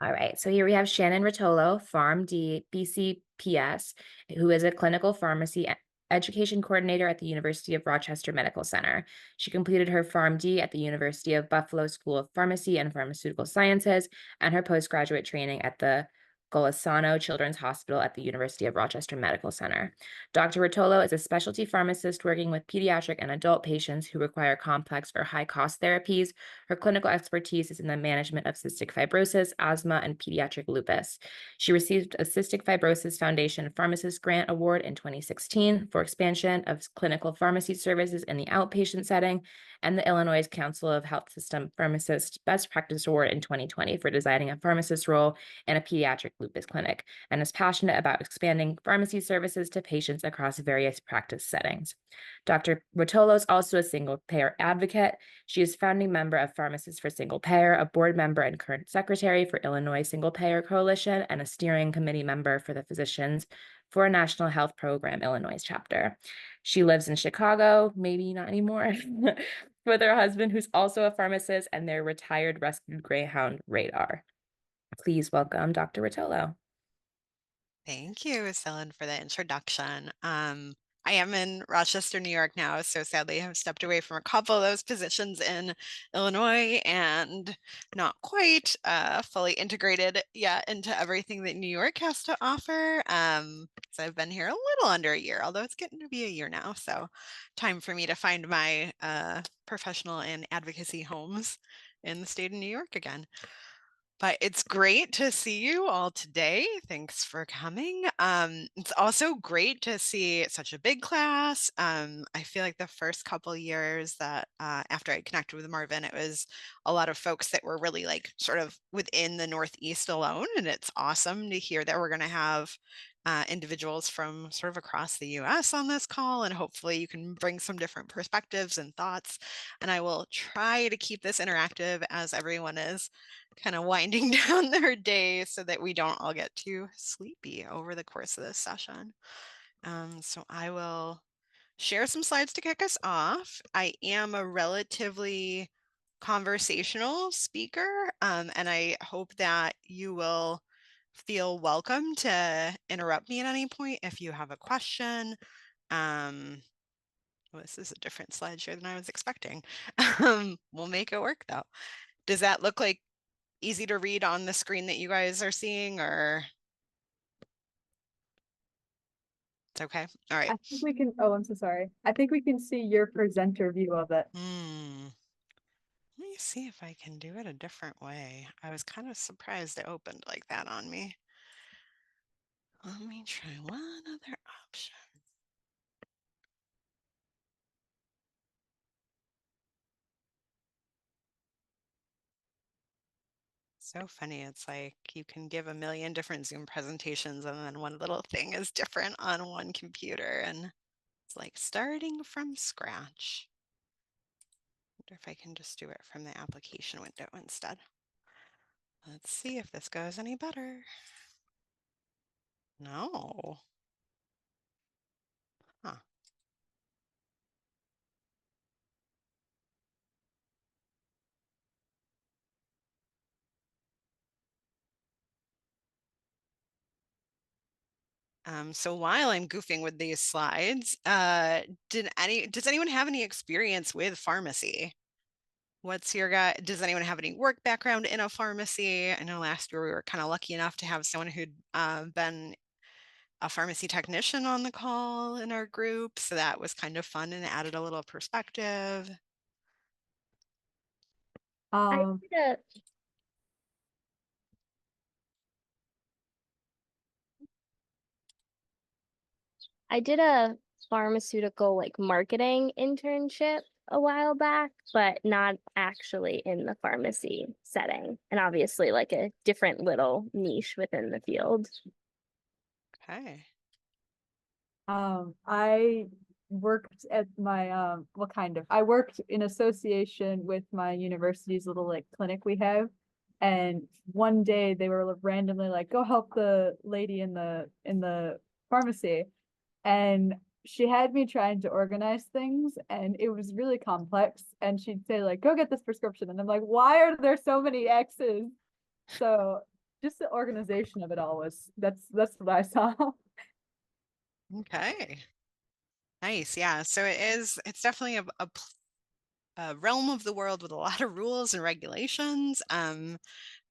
All right, so here we have Shannon Rotolo, PharmD, BCPS, who is a clinical pharmacy education coordinator at the University of Rochester Medical Center. She completed her PharmD at the University of Buffalo School of Pharmacy and Pharmaceutical Sciences and her postgraduate training at the Golisano Children's Hospital at the University of Rochester Medical Center. Dr. Rotolo is a specialty pharmacist working with pediatric and adult patients who require complex or high-cost therapies. Her clinical expertise is in the management of cystic fibrosis, asthma, and pediatric lupus. She received a Cystic Fibrosis Foundation Pharmacist Grant Award in 2016 for expansion of clinical pharmacy services in the outpatient setting, and the Illinois Council of Health System Pharmacist Best Practice Award in 2020 for designing a pharmacist role in a pediatric lupus clinic, and is passionate about expanding pharmacy services to patients across various practice settings. Dr. Rotolo is also a single payer advocate. She is founding member of Pharmacists for Single Payer, a board member and current secretary for Illinois Single Payer Coalition, and a steering committee member for the Physicians for a National Health Program Illinois chapter. She lives in Chicago, maybe not anymore, with her husband, who's also a pharmacist, and their retired rescued greyhound, Radar. Please welcome Dr. Rotolo. Thank you, Cellen, for the introduction. I am in Rochester, New York now, so sadly I've stepped away from a couple of those positions in Illinois and not quite fully integrated yet into everything that New York has to offer. So I've been here a little under a year, although it's getting to be a year now. So time for me to find my professional and advocacy homes in the state of New York again. But it's great to see you all today. Thanks for coming. It's also great to see such a big class. I feel like the first couple years that after I connected with Marvin, it was a lot of folks that were really like sort of within the Northeast alone. And it's awesome to hear that we're going to have individuals from sort of across the US on this call, and hopefully you can bring some different perspectives and thoughts. And I will try to keep this interactive as everyone is kind of winding down their day so that we don't all get too sleepy over the course of this session. So I will share some slides to kick us off. I am a relatively conversational speaker, and I hope that you will feel welcome to interrupt me at any point if you have a question. Well, this is a different slideshow than I was expecting. We'll make it work though. Does that look like easy to read on the screen that you guys are seeing, or it's okay? All right. I think we can, oh, I'm so sorry. I think we can see your presenter view of it. Let me see if I can do it a different way. I was kind of surprised it opened like that on me. Let me try one other option. So funny. It's like you can give a million different Zoom presentations and then one little thing is different on one computer, and it's like starting from scratch. Wonder if I can just do it from the application window instead. Let's see if this goes any better. No. Huh. So while I'm goofing with these slides, does anyone have any experience with pharmacy? What's your guy? Does anyone have any work background in a pharmacy? I know last year we were kind of lucky enough to have someone who'd been a pharmacy technician on the call in our group, so that was kind of fun and added a little perspective. I Um, did a I did a pharmaceutical like marketing internship a while back, but not actually in the pharmacy setting. And obviously like a different little niche within the field. Okay. I worked at my I worked in association with my university's little like clinic we have. And one day they were randomly like, go help the lady in the pharmacy. And she had me trying to organize things and it was really complex. And she'd say, like, go get this prescription. And I'm like, why are there so many X's? So just the organization of it all was, that's what I saw. Okay. Nice. Yeah. So it's definitely a realm of the world with a lot of rules and regulations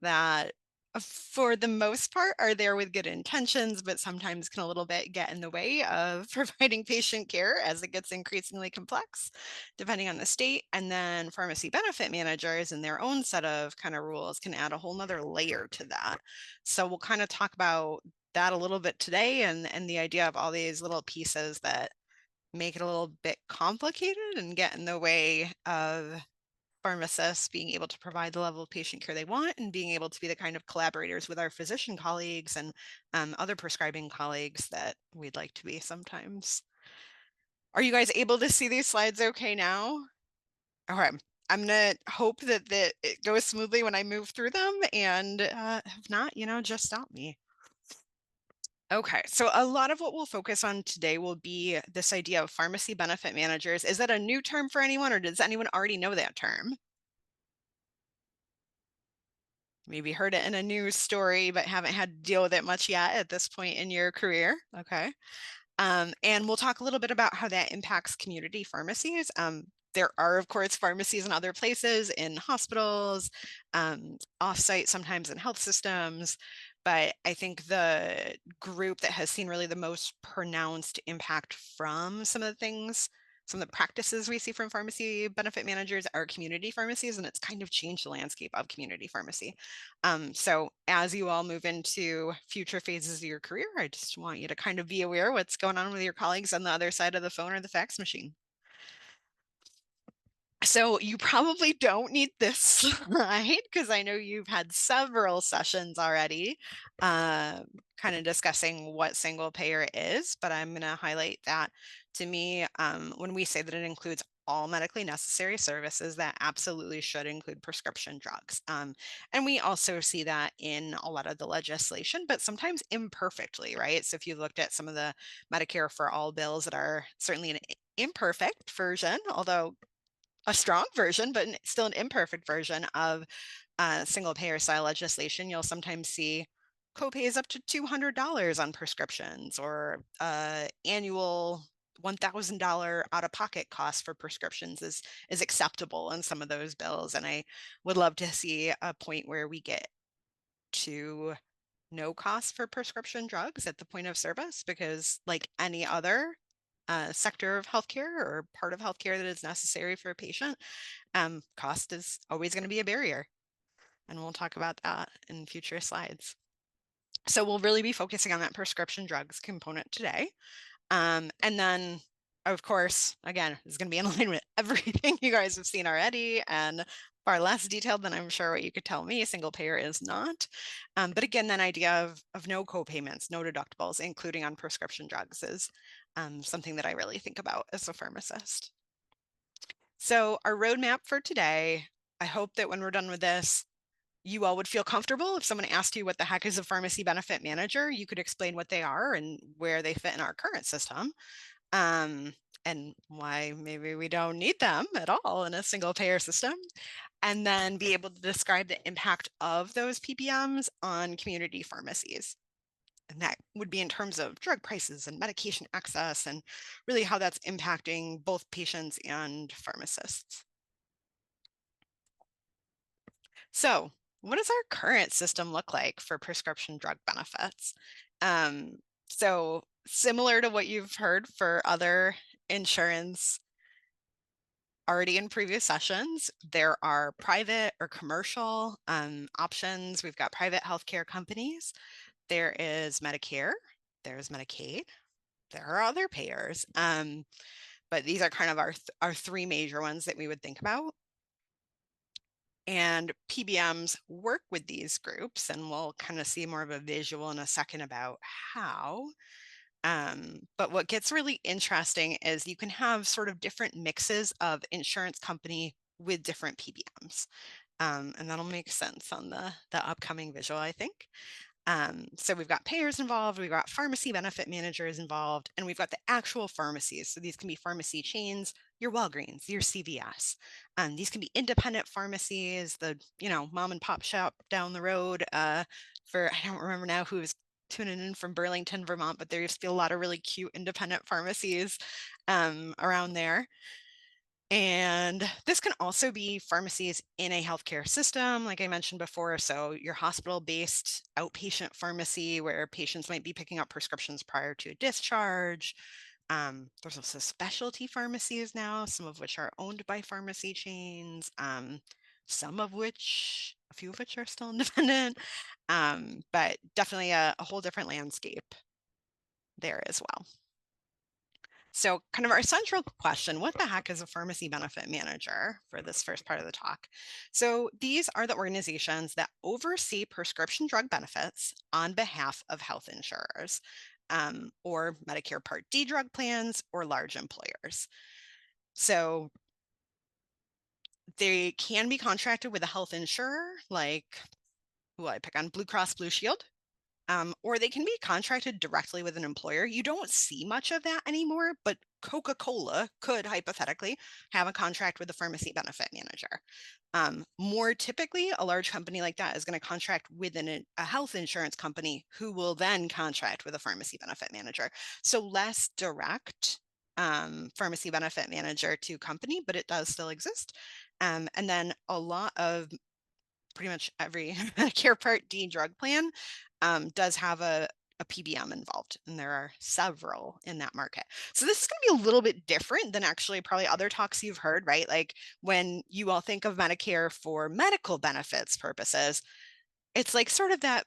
that for the most part are there with good intentions, but sometimes can a little bit get in the way of providing patient care as it gets increasingly complex, depending on the state. And then pharmacy benefit managers and their own set of kind of rules can add a whole nother layer to that. So we'll kind of talk about that a little bit today, and the idea of all these little pieces that make it a little bit complicated and get in the way of pharmacists being able to provide the level of patient care they want and being able to be the kind of collaborators with our physician colleagues and other prescribing colleagues that we'd like to be sometimes. Are you guys able to see these slides okay now? Okay. I'm gonna hope that it goes smoothly when I move through them, and if not, just stop me. Okay, so a lot of what we'll focus on today will be this idea of pharmacy benefit managers. Is that a new term for anyone, or does anyone already know that term? Maybe heard it in a news story, but haven't had to deal with it much yet at this point in your career. Okay. And we'll talk a little bit about how that impacts community pharmacies. There are, of course, pharmacies in other places, in hospitals, offsite, sometimes in health systems. But I think the group that has seen really the most pronounced impact from some of the practices we see from pharmacy benefit managers are community pharmacies, and it's kind of changed the landscape of community pharmacy. So as you all move into future phases of your career, I just want you to kind of be aware what's going on with your colleagues on the other side of the phone or the fax machine. So you probably don't need this slide because I know you've had several sessions already kind of discussing what single payer is, but I'm going to highlight that to me, when we say that it includes all medically necessary services, that absolutely should include prescription drugs. And we also see that in a lot of the legislation, but sometimes imperfectly, right? So if you looked at some of the Medicare for All bills that are certainly an imperfect version, although a strong version, but still an imperfect version of single payer style legislation, you'll sometimes see copays up to $200 on prescriptions, or annual $1,000 out-of-pocket cost for prescriptions is acceptable in some of those bills. And I would love to see a point where we get to no cost for prescription drugs at the point of service, because like any other sector of healthcare or part of healthcare that is necessary for a patient, cost is always going to be a barrier. And we'll talk about that in future slides. So we'll really be focusing on that prescription drugs component today. And then, of course, again, it's going to be in line with everything you guys have seen already, and far less detailed than I'm sure what you could tell me single payer is not. But again, that idea of no co-payments, no deductibles, including on prescription drugs, is something that I really think about as a pharmacist. So our roadmap for today, I hope that when we're done with this, you all would feel comfortable if someone asked you what the heck is a pharmacy benefit manager, you could explain what they are and where they fit in our current system, and why maybe we don't need them at all in a single payer system, and then be able to describe the impact of those PBMs on community pharmacies. And that would be in terms of drug prices and medication access, and really how that's impacting both patients and pharmacists. So what does our current system look like for prescription drug benefits? So similar to what you've heard for other insurance already in previous sessions, there are private or commercial options. We've got private healthcare companies. There is Medicare, there's Medicaid, there are other payers. But these are kind of our three major ones that we would think about. And PBMs work with these groups, and we'll kind of see more of a visual in a second about how. But what gets really interesting is you can have sort of different mixes of insurance company with different PBMs. And that'll make sense on the upcoming visual, I think. So we've got payers involved, we've got pharmacy benefit managers involved, and we've got the actual pharmacies. So these can be pharmacy chains, your Walgreens, your CVS. These can be independent pharmacies, the mom and pop shop down the road, for, I don't remember now who was tuning in from Burlington, Vermont, but there used to be a lot of really cute independent pharmacies around there. And this can also be pharmacies in a healthcare system, like I mentioned before. So your hospital-based outpatient pharmacy where patients might be picking up prescriptions prior to discharge. There's also specialty pharmacies now, some of which are owned by pharmacy chains, some of which, a few of which are still independent, but definitely a whole different landscape there as well. So kind of our central question, what the heck is a pharmacy benefit manager for this first part of the talk? So these are the organizations that oversee prescription drug benefits on behalf of health insurers, or Medicare Part D drug plans or large employers. So they can be contracted with a health insurer, like who I pick on, Blue Cross Blue Shield. Or they can be contracted directly with an employer. You don't see much of that anymore, but Coca-Cola could hypothetically have a contract with a pharmacy benefit manager. More typically, a large company like that is going to contract with a health insurance company who will then contract with a pharmacy benefit manager. So less direct pharmacy benefit manager to company, but it does still exist. And then a lot of pretty much every Medicare Part D drug plan does have a PBM involved, and there are several in that market. So this is going to be a little bit different than actually probably other talks you've heard, right? Like when you all think of Medicare for medical benefits purposes, it's like sort of that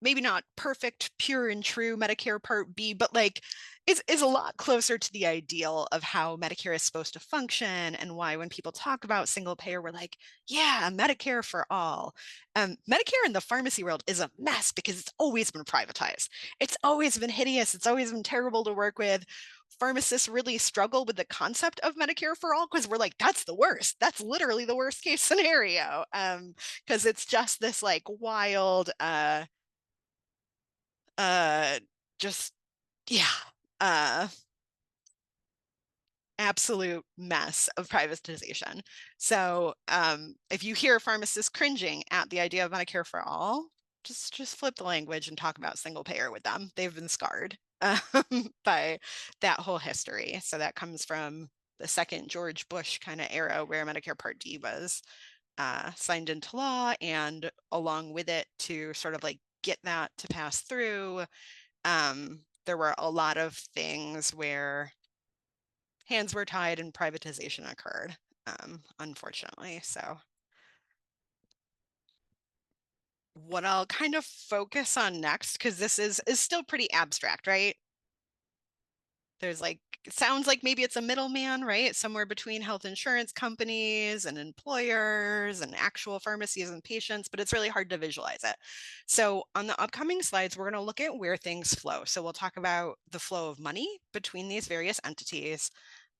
maybe not perfect, pure and true Medicare Part B, but like is a lot closer to the ideal of how Medicare is supposed to function, and why when people talk about single payer, we're like, yeah, Medicare for all. Medicare in the pharmacy world is a mess because it's always been privatized. It's always been hideous. It's always been terrible to work with. Pharmacists really struggle with the concept of Medicare for all because we're like, that's the worst. That's literally the worst case scenario. Because it's just this like wild, just yeah, absolute mess of privatization. So if you hear pharmacists cringing at the idea of Medicare for all, just flip the language and talk about single payer with them. They've been scarred by that whole history. So that comes from the second George Bush kind of era where Medicare Part D was signed into law, and along with it to sort of like get that to pass through, there were a lot of things where hands were tied and privatization occurred, unfortunately. So what I'll kind of focus on next, because this is still pretty abstract, right? There's like, it sounds like maybe it's a middleman, right? Somewhere between health insurance companies and employers and actual pharmacies and patients, but it's really hard to visualize it. So on the upcoming slides, we're going to look at where things flow. So we'll talk about the flow of money between these various entities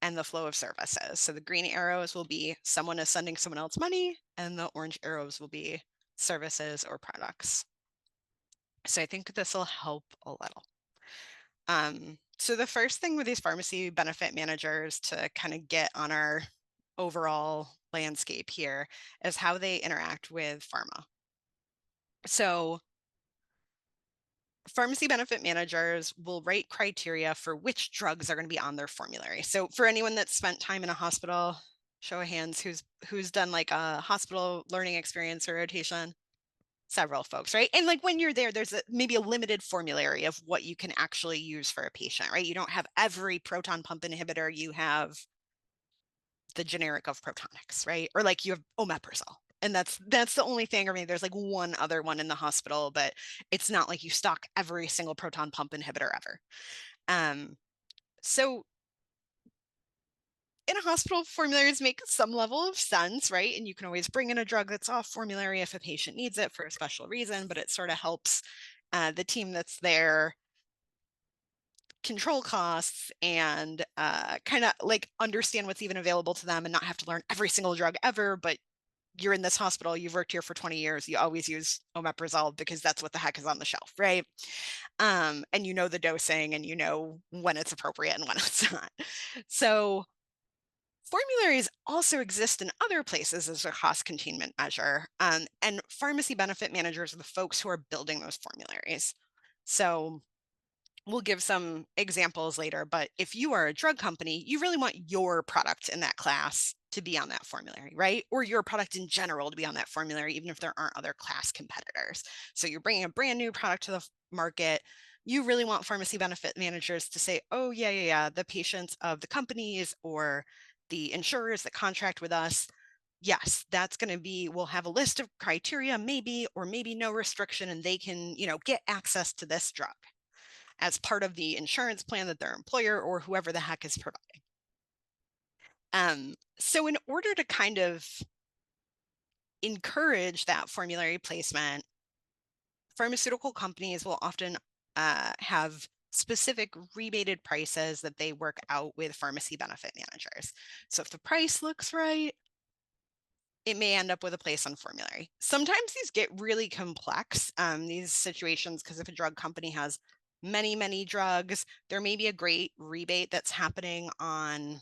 and the flow of services. So the green arrows will be someone is sending someone else money, and the orange arrows will be services or products. So I think this will help a little. So the first thing with these pharmacy benefit managers to kind of get on our overall landscape here is how they interact with pharma. So pharmacy benefit managers will write criteria for which drugs are going to be on their formulary. So for anyone that's spent time in a hospital, show of hands, who's done like a hospital learning experience or rotation? Several folks, right? And like when you're there, there's maybe a limited formulary of what you can actually use for a patient, right? You don't have every proton pump inhibitor. You have the generic of Protonix, right? Or like you have omeprazole. And that's the only thing, or maybe there's like one other one in the hospital, but it's not like you stock every single proton pump inhibitor ever. So in a hospital, formularies make some level of sense, right? And you can always bring in a drug that's off formulary if a patient needs it for a special reason, but it sort of helps the team that's there control costs and kind of like understand what's even available to them and not have to learn every single drug ever. But you're in this hospital, you've worked here for 20 years, you always use omeprazole because that's what the heck is on the shelf, right? And you know the dosing and you know when it's appropriate and when it's not. So Formularies also exist in other places as a cost containment measure, and pharmacy benefit managers are the folks who are building those formularies. So we'll give some examples later, but if you are a drug company, you really want your product in that class to be on that formulary, right? Or your product in general to be on that formulary, even if there aren't other class competitors. So you're bringing a brand new product to the market. You really want pharmacy benefit managers to say, oh, yeah, the patients of the companies or the insurers that contract with us, yes, that's going to be, we'll have a list of criteria, maybe, or maybe no restriction, and they can, get access to this drug as part of the insurance plan that their employer or whoever the heck is providing. So in order to kind of encourage that formulary placement, pharmaceutical companies will often have specific rebated prices that they work out with pharmacy benefit managers. So if the price looks right, it may end up with a place on formulary. Sometimes these get really complex, these situations, because if a drug company has many drugs, there may be a great rebate that's happening on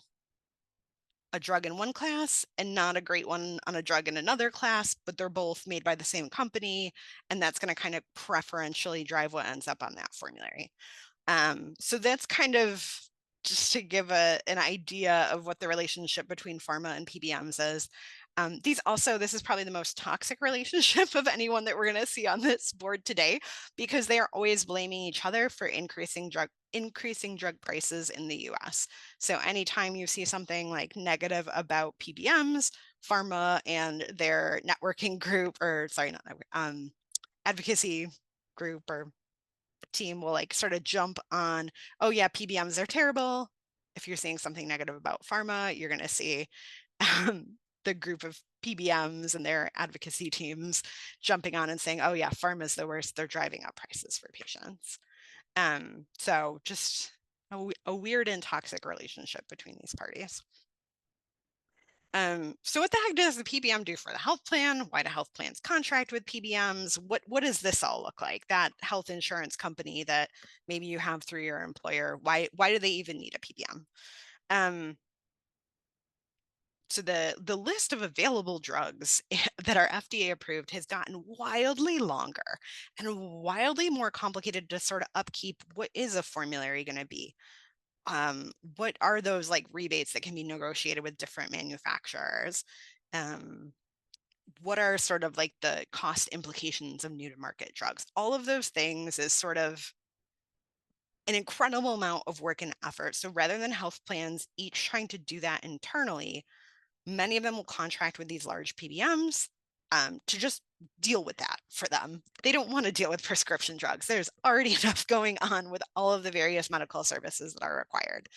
a drug in one class and not a great one on a drug in another class, but they're both made by the same company. And that's going to kind of preferentially drive what ends up on that formulary. So that's kind of just to give an idea of what the relationship between pharma and PBMs is. This is probably the most toxic relationship of anyone that we're going to see on this board today, because they are always blaming each other for increasing drug prices in the US. So anytime you see something like negative about PBMs, pharma and their networking group, or sorry, not network, advocacy group or team will like sort of jump on, oh yeah, PBMs are terrible. If you're seeing something negative about pharma, you're going to see the group of PBMs and their advocacy teams jumping on and saying, oh yeah, pharma's the worst. They're driving up prices for patients. So just a weird and toxic relationship between these parties. So what the heck does the PBM do for the health plan? Why do health plans contract with PBMs? What does this all look like? That health insurance company that maybe you have through your employer, why do they even need a PBM? So the list of available drugs that are FDA approved has gotten wildly longer and wildly more complicated to sort of upkeep. What is a formulary going to be? What are those like rebates that can be negotiated with different manufacturers? What are sort of like the cost implications of new to market drugs? All of those things is sort of an incredible amount of work and effort. So rather than health plans each trying to do that internally, many of them will contract with these large PBMs to just deal with that for them. They don't want to deal with prescription drugs. There's already enough going on with all of the various medical services that are required.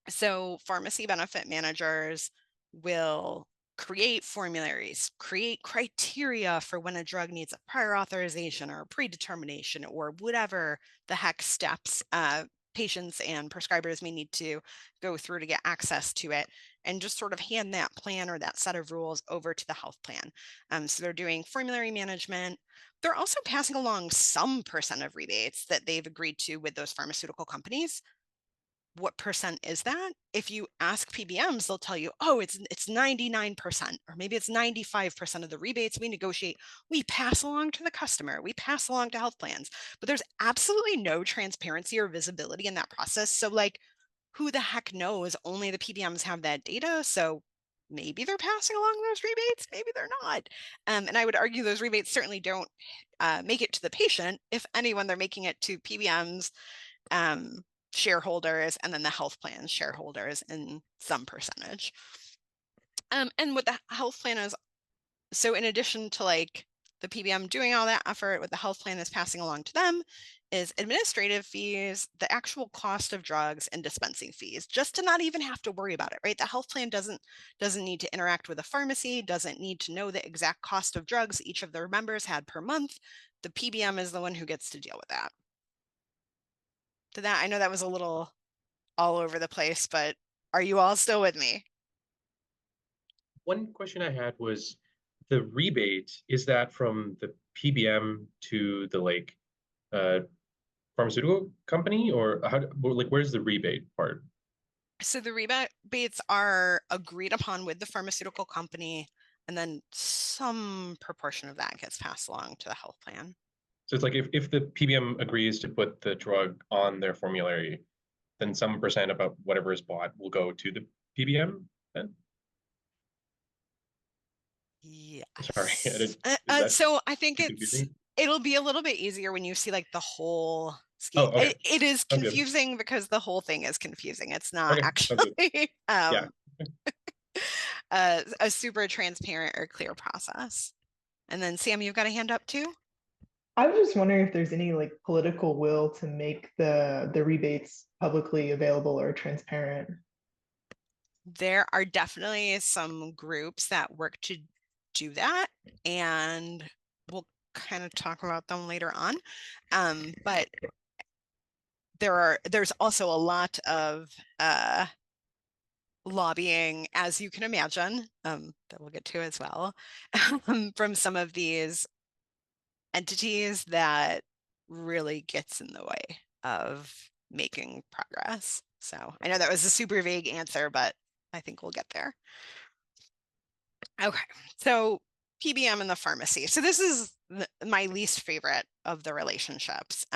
So pharmacy benefit managers will create formularies, create criteria for when a drug needs a prior authorization or a predetermination or whatever the heck steps patients and prescribers may need to go through to get access to it, and just sort of hand that plan or that set of rules over to the health plan. So they're doing formulary management. They're also passing along some percent of rebates that they've agreed to with those pharmaceutical companies. What percent is that? If you ask PBMs, they'll tell you, oh, it's 99%, or maybe it's 95% of the rebates we negotiate, we pass along to the customer, we pass along to health plans. But there's absolutely no transparency or visibility in that process. So like, who the heck knows? Only the PBMs have that data. So maybe they're passing along those rebates, maybe they're not. And I would argue those rebates certainly don't make it to the patient. If anyone, they're making it to PBMs, shareholders, and then the health plan shareholders in some percentage. And what the health plan is, so in addition to like the PBM doing all that effort, what the health plan is passing along to them is administrative fees, the actual cost of drugs, and dispensing fees, just to not even have to worry about it, right? The health plan doesn't need to interact with a pharmacy, doesn't need to know the exact cost of drugs each of their members had per month. The PBM is the one who gets to deal with that. To that, I know that was a little all over the place, but are you all still with me? One question I had was the rebate, is that from the PBM to the uh, pharmaceutical company, or where's the rebate part? So the rebates are agreed upon with the pharmaceutical company, and then some proportion of that gets passed along to the health plan. So it's like if the PBM agrees to put the drug on their formulary, then some percent about whatever is bought will go to the PBM then? Sorry, Yes. is that So I think too confusing? it'll be a little bit easier when you see like the whole scheme. Oh, okay. It is Sounds good. confusing because the whole thing is confusing. It's not Okay, sounds good. actually Yeah. a super transparent or clear process. And then Sam, you've got a hand up too? I was just wondering if there's any like political will to make the rebates publicly available or transparent. There are definitely some groups that work to do that, and we'll kind of talk about them later on. But there's also a lot of lobbying, as you can imagine, that we'll get to as well, from some of these entities that really gets in the way of making progress. So I know that was a super vague answer, but I think we'll get there. Okay, so PBM and the pharmacy. So this is my least favorite of the relationships.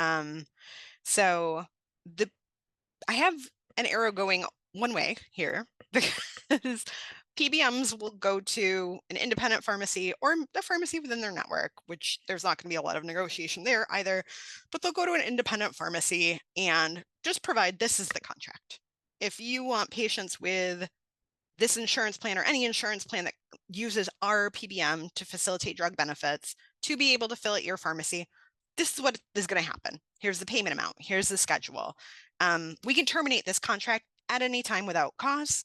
So I have an arrow going one way here because PBMs will go to an independent pharmacy or a pharmacy within their network, which there's not going to be a lot of negotiation there either, but they'll go to an independent pharmacy and just provide this is the contract. If you want patients with this insurance plan or any insurance plan that uses our PBM to facilitate drug benefits to be able to fill at your pharmacy, this is what is going to happen. Here's the payment amount. Here's the schedule. We can terminate this contract at any time without cause.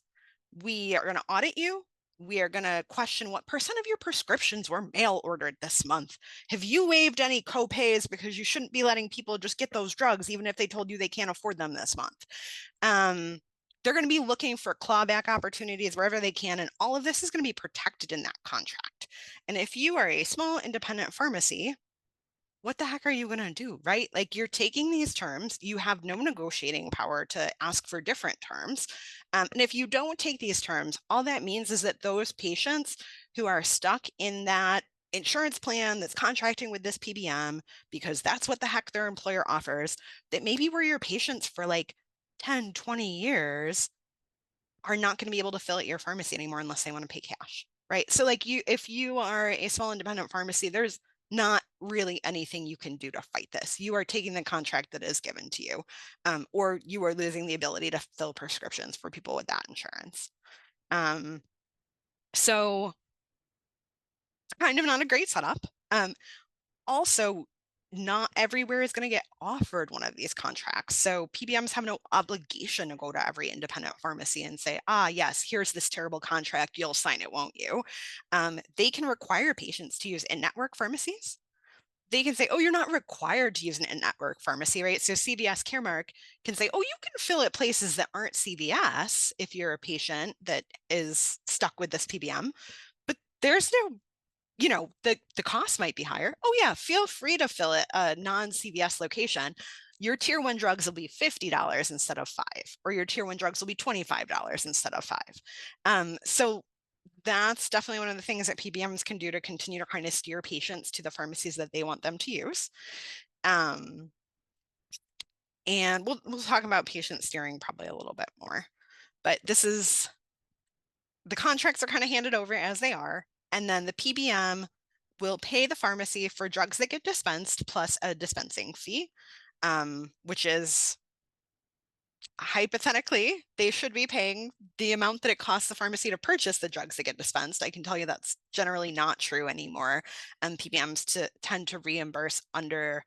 We are going to audit you. We are going to question what percent of your prescriptions were mail ordered this month. Have you waived any copays because you shouldn't be letting people just get those drugs even if they told you they can't afford them this month? They're going to be looking for clawback opportunities wherever they can, and all of this is going to be protected in that contract. And if you are a small independent pharmacy, what the heck are you going to do, right? Like you're taking these terms, you have no negotiating power to ask for different terms. And if you don't take these terms, all that means is that those patients who are stuck in that insurance plan that's contracting with this PBM, because that's what the heck their employer offers, that maybe were your patients for like 10, 20 years, are not going to be able to fill at your pharmacy anymore unless they want to pay cash, right? So like if you are a small independent pharmacy, there's not really anything you can do to fight this. You are taking the contract that is given to you, or you are losing the ability to fill prescriptions for people with that insurance. So kind of not a great setup. Also, not everywhere is going to get offered one of these contracts. So PBMs have no obligation to go to every independent pharmacy and say, yes, here's this terrible contract. You'll sign it, won't you? They can require patients to use in-network pharmacies. They can say, you're not required to use an in-network pharmacy, right? So CVS Caremark can say, you can fill at places that aren't CVS if you're a patient that is stuck with this PBM. But there's no the cost might be higher. Feel free to fill it a non-CVS location. Your tier 1 drugs will be $50 instead of $5, or your tier 1 drugs will be $25 instead of $5. So that's definitely one of the things that PBMs can do to continue to kind of steer patients to the pharmacies that they want them to use. And we'll talk about patient steering probably a little bit more, but the contracts are kind of handed over as they are. And then the PBM will pay the pharmacy for drugs that get dispensed plus a dispensing fee, which is hypothetically, they should be paying the amount that it costs the pharmacy to purchase the drugs that get dispensed. I can tell you that's generally not true anymore. PBMs tend to reimburse under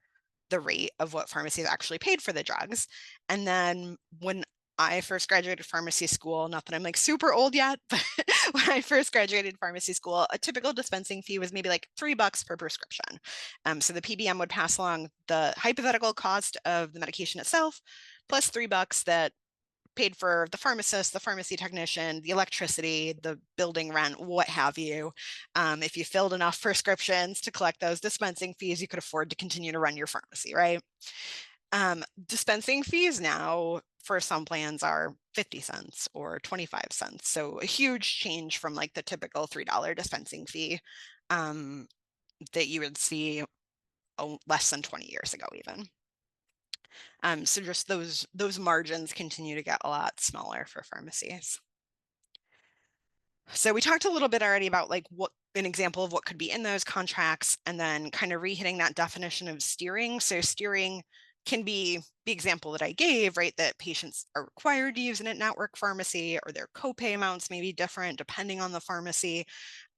the rate of what pharmacies actually paid for the drugs. And then when I first graduated pharmacy school, not that I'm like super old yet, but when I first graduated pharmacy school, a typical dispensing fee was maybe like $3 per prescription. So the PBM would pass along the hypothetical cost of the medication itself, plus $3 that paid for the pharmacist, the pharmacy technician, the electricity, the building rent, what have you. If you filled enough prescriptions to collect those dispensing fees, you could afford to continue to run your pharmacy, right? Dispensing fees now for some plans are 50 cents or 25 cents. So a huge change from like the typical $3 dispensing fee that you would see less than 20 years ago even. So just those margins continue to get a lot smaller for pharmacies. So we talked a little bit already about like what an example of what could be in those contracts, and then kind of rehitting that definition of steering. So steering can be the example that I gave, right? That patients are required to use an in-network pharmacy, or their copay amounts may be different depending on the pharmacy.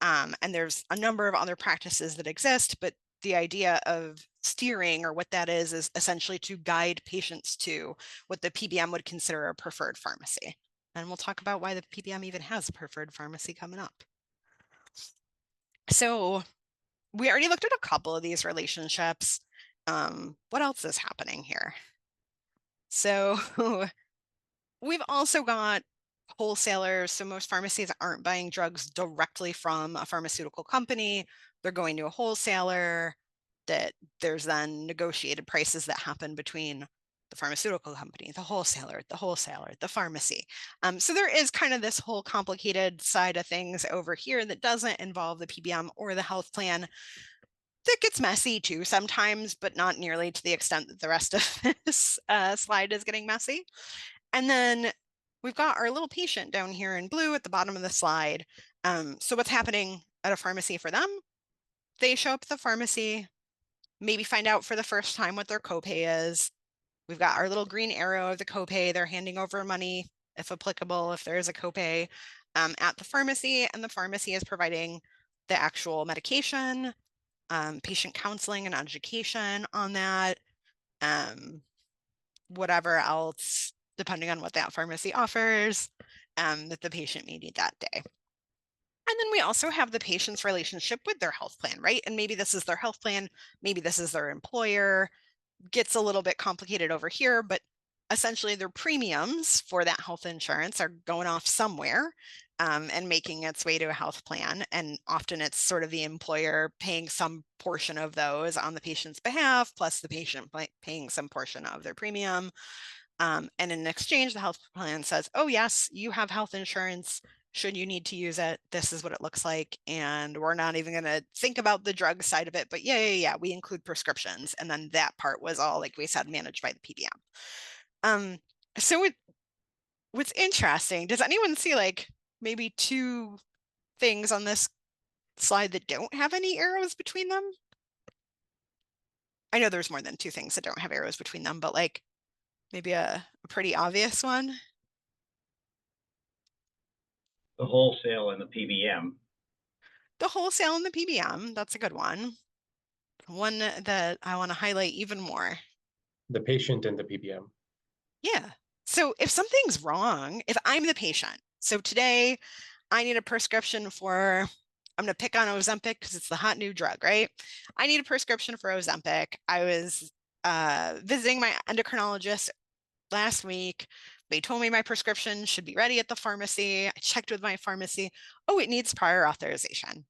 And there's a number of other practices that exist, but the idea of steering, or what that is essentially to guide patients to what the PBM would consider a preferred pharmacy. And we'll talk about why the PBM even has a preferred pharmacy coming up. So we already looked at a couple of these relationships. What else is happening here? So we've also got wholesalers. So most pharmacies aren't buying drugs directly from a pharmaceutical company. They're going to a wholesaler. That there's then negotiated prices that happen between the pharmaceutical company, the wholesaler, the pharmacy. So there is kind of this whole complicated side of things over here that doesn't involve the PBM or the health plan. That gets messy too sometimes, but not nearly to the extent that the rest of this slide is getting messy. And then we've got our little patient down here in blue at the bottom of the slide. So what's happening at a pharmacy for them? They show up at the pharmacy, maybe find out for the first time what their copay is. We've got our little green arrow of the copay. They're handing over money, if applicable, if there is a copay, at the pharmacy, and the pharmacy is providing the actual medication, patient counseling and education on that, whatever else, depending on what that pharmacy offers, that the patient may need that day. And then we also have the patient's relationship with their health plan, right? And maybe this is their health plan, maybe this is their employer. Gets a little bit complicated over here, but essentially their premiums for that health insurance are going off somewhere and making its way to a health plan. And often it's sort of the employer paying some portion of those on the patient's behalf, plus the patient paying some portion of their premium. And in exchange, the health plan says, oh yes, you have health insurance. Should you need to use it, this is what it looks like. And we're not even going to think about the drug side of it, but yeah, we include prescriptions. And then that part was all, like we said, managed by the PBM. So what's interesting, does anyone see like maybe two things on this slide that don't have any arrows between them? I know there's more than two things that don't have arrows between them, but like maybe a pretty obvious one. The wholesale and the PBM. The wholesale and the PBM, that's a good one. One that I want to highlight even more. The patient and the PBM. Yeah. So if something's wrong, if I'm the patient, so today I need a prescription for, I'm going to pick on Ozempic because it's the hot new drug, right? I need a prescription for Ozempic. I was visiting my endocrinologist last week. They told me my prescription should be ready at the pharmacy. I checked with my pharmacy. Oh, it needs prior authorization.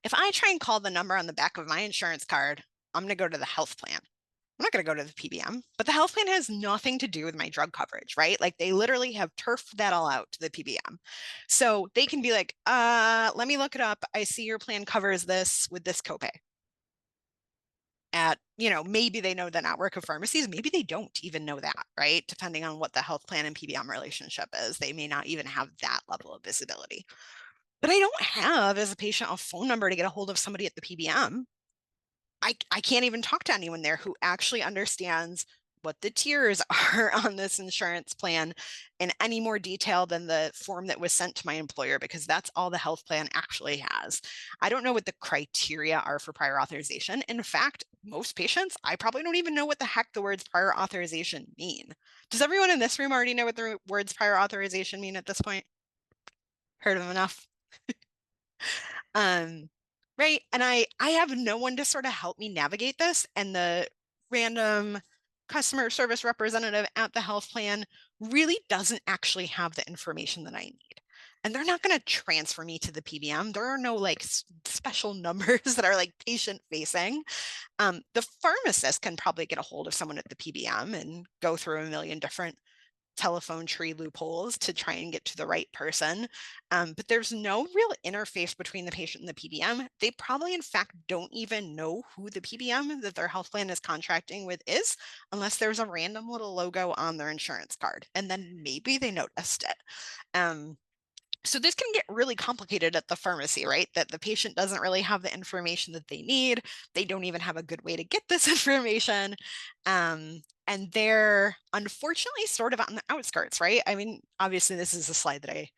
If I try and call the number on the back of my insurance card, I'm going to go to the health plan. I'm not going to go to the PBM, but the health plan has nothing to do with my drug coverage, right? Like they literally have turfed that all out to the PBM. So they can be like, let me look it up. I see your plan covers this with this copay. At, maybe they know the network of pharmacies, maybe they don't even know that, right? Depending on what the health plan and PBM relationship is, they may not even have that level of visibility. But I don't have, as a patient, a phone number to get a hold of somebody at the PBM. I can't even talk to anyone there who actually understands what the tiers are on this insurance plan in any more detail than the form that was sent to my employer, because that's all the health plan actually has. I don't know what the criteria are for prior authorization. In fact, most patients, I probably don't even know what the heck the words prior authorization mean. Does everyone in this room already know what the words prior authorization mean at this point? Heard of them enough? Right. And I have no one to sort of help me navigate this. And the random customer service representative at the health plan really doesn't actually have the information that I need. and they're not going to transfer me to the PBM. There are no like special numbers that are like patient facing. The pharmacist can probably get a hold of someone at the PBM and go through a million different telephone tree loopholes to try and get to the right person. But there's no real interface between the patient and the PBM. They probably, in fact, don't even know who the PBM that their health plan is contracting with is, unless there's a random little logo on their insurance card. And then maybe they noticed it. So this can get really complicated at the pharmacy, right? That the patient doesn't really have the information that they need. They don't even have a good way to get this information. And they're unfortunately sort of on the outskirts, right? I mean, obviously this is a slide that I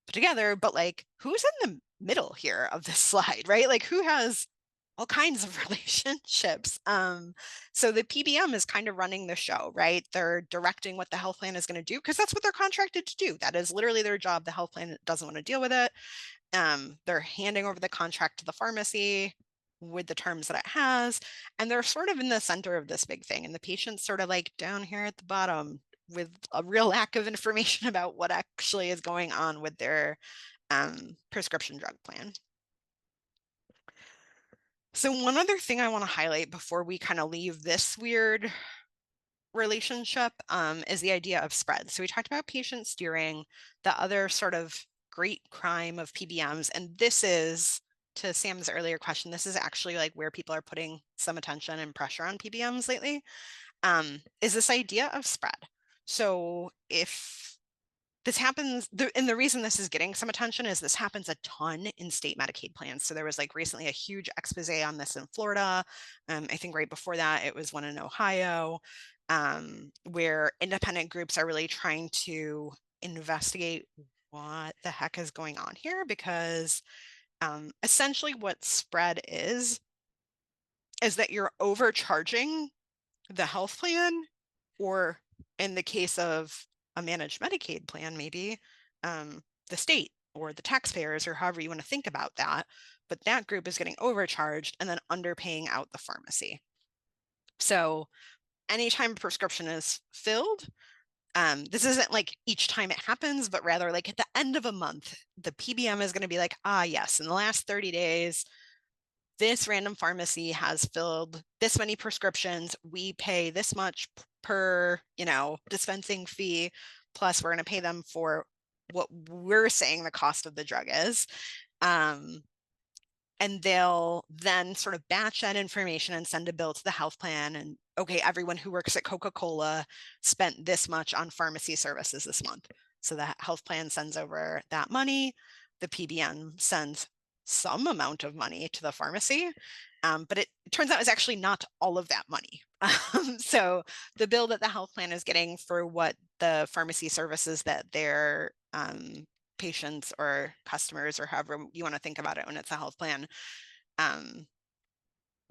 put together, but like who's in the middle here of this slide, right? Like who has all kinds of relationships. So the PBM is kind of running the show, right? They're directing what the health plan is going to do because that's what they're contracted to do. That is literally their job. The health plan doesn't want to deal with it. They're handing over the contract to the pharmacy with the terms that it has, and they're sort of in the center of this big thing. And the patient's sort of like down here at the bottom with a real lack of information about what actually is going on with their prescription drug plan. So one other thing I want to highlight before we kind of leave this weird relationship is the idea of spread. So we talked about patient steering, the other sort of great crime of PBMs. And this is, to Sam's earlier question, this is actually like where people are putting some attention and pressure on PBMs lately, is this idea of spread. So if this happens, and the reason this is getting some attention is this happens a ton in state Medicaid plans. So there was like recently a huge expose on this in Florida. I think right before that, it was one in Ohio, where independent groups are really trying to investigate what the heck is going on here, because essentially what spread is that you're overcharging the health plan, or in the case of a managed Medicaid plan, maybe the state or the taxpayers, or however you want to think about that. But that group is getting overcharged and then underpaying out the pharmacy. So anytime a prescription is filled, this isn't like each time it happens, but rather like at the end of a month, the PBM is going to be like, yes, in the last 30 days, this random pharmacy has filled this many prescriptions. We pay this much per, dispensing fee, plus we're going to pay them for what we're saying the cost of the drug is. And they'll then sort of batch that information and send a bill to the health plan. And okay, everyone who works at Coca-Cola spent this much on pharmacy services this month. So the health plan sends over that money. The PBM sends some amount of money to the pharmacy, but it turns out it's actually not all of that money. So the bill that the health plan is getting for what the pharmacy services that their patients or customers, or however you want to think about it when it's a health plan,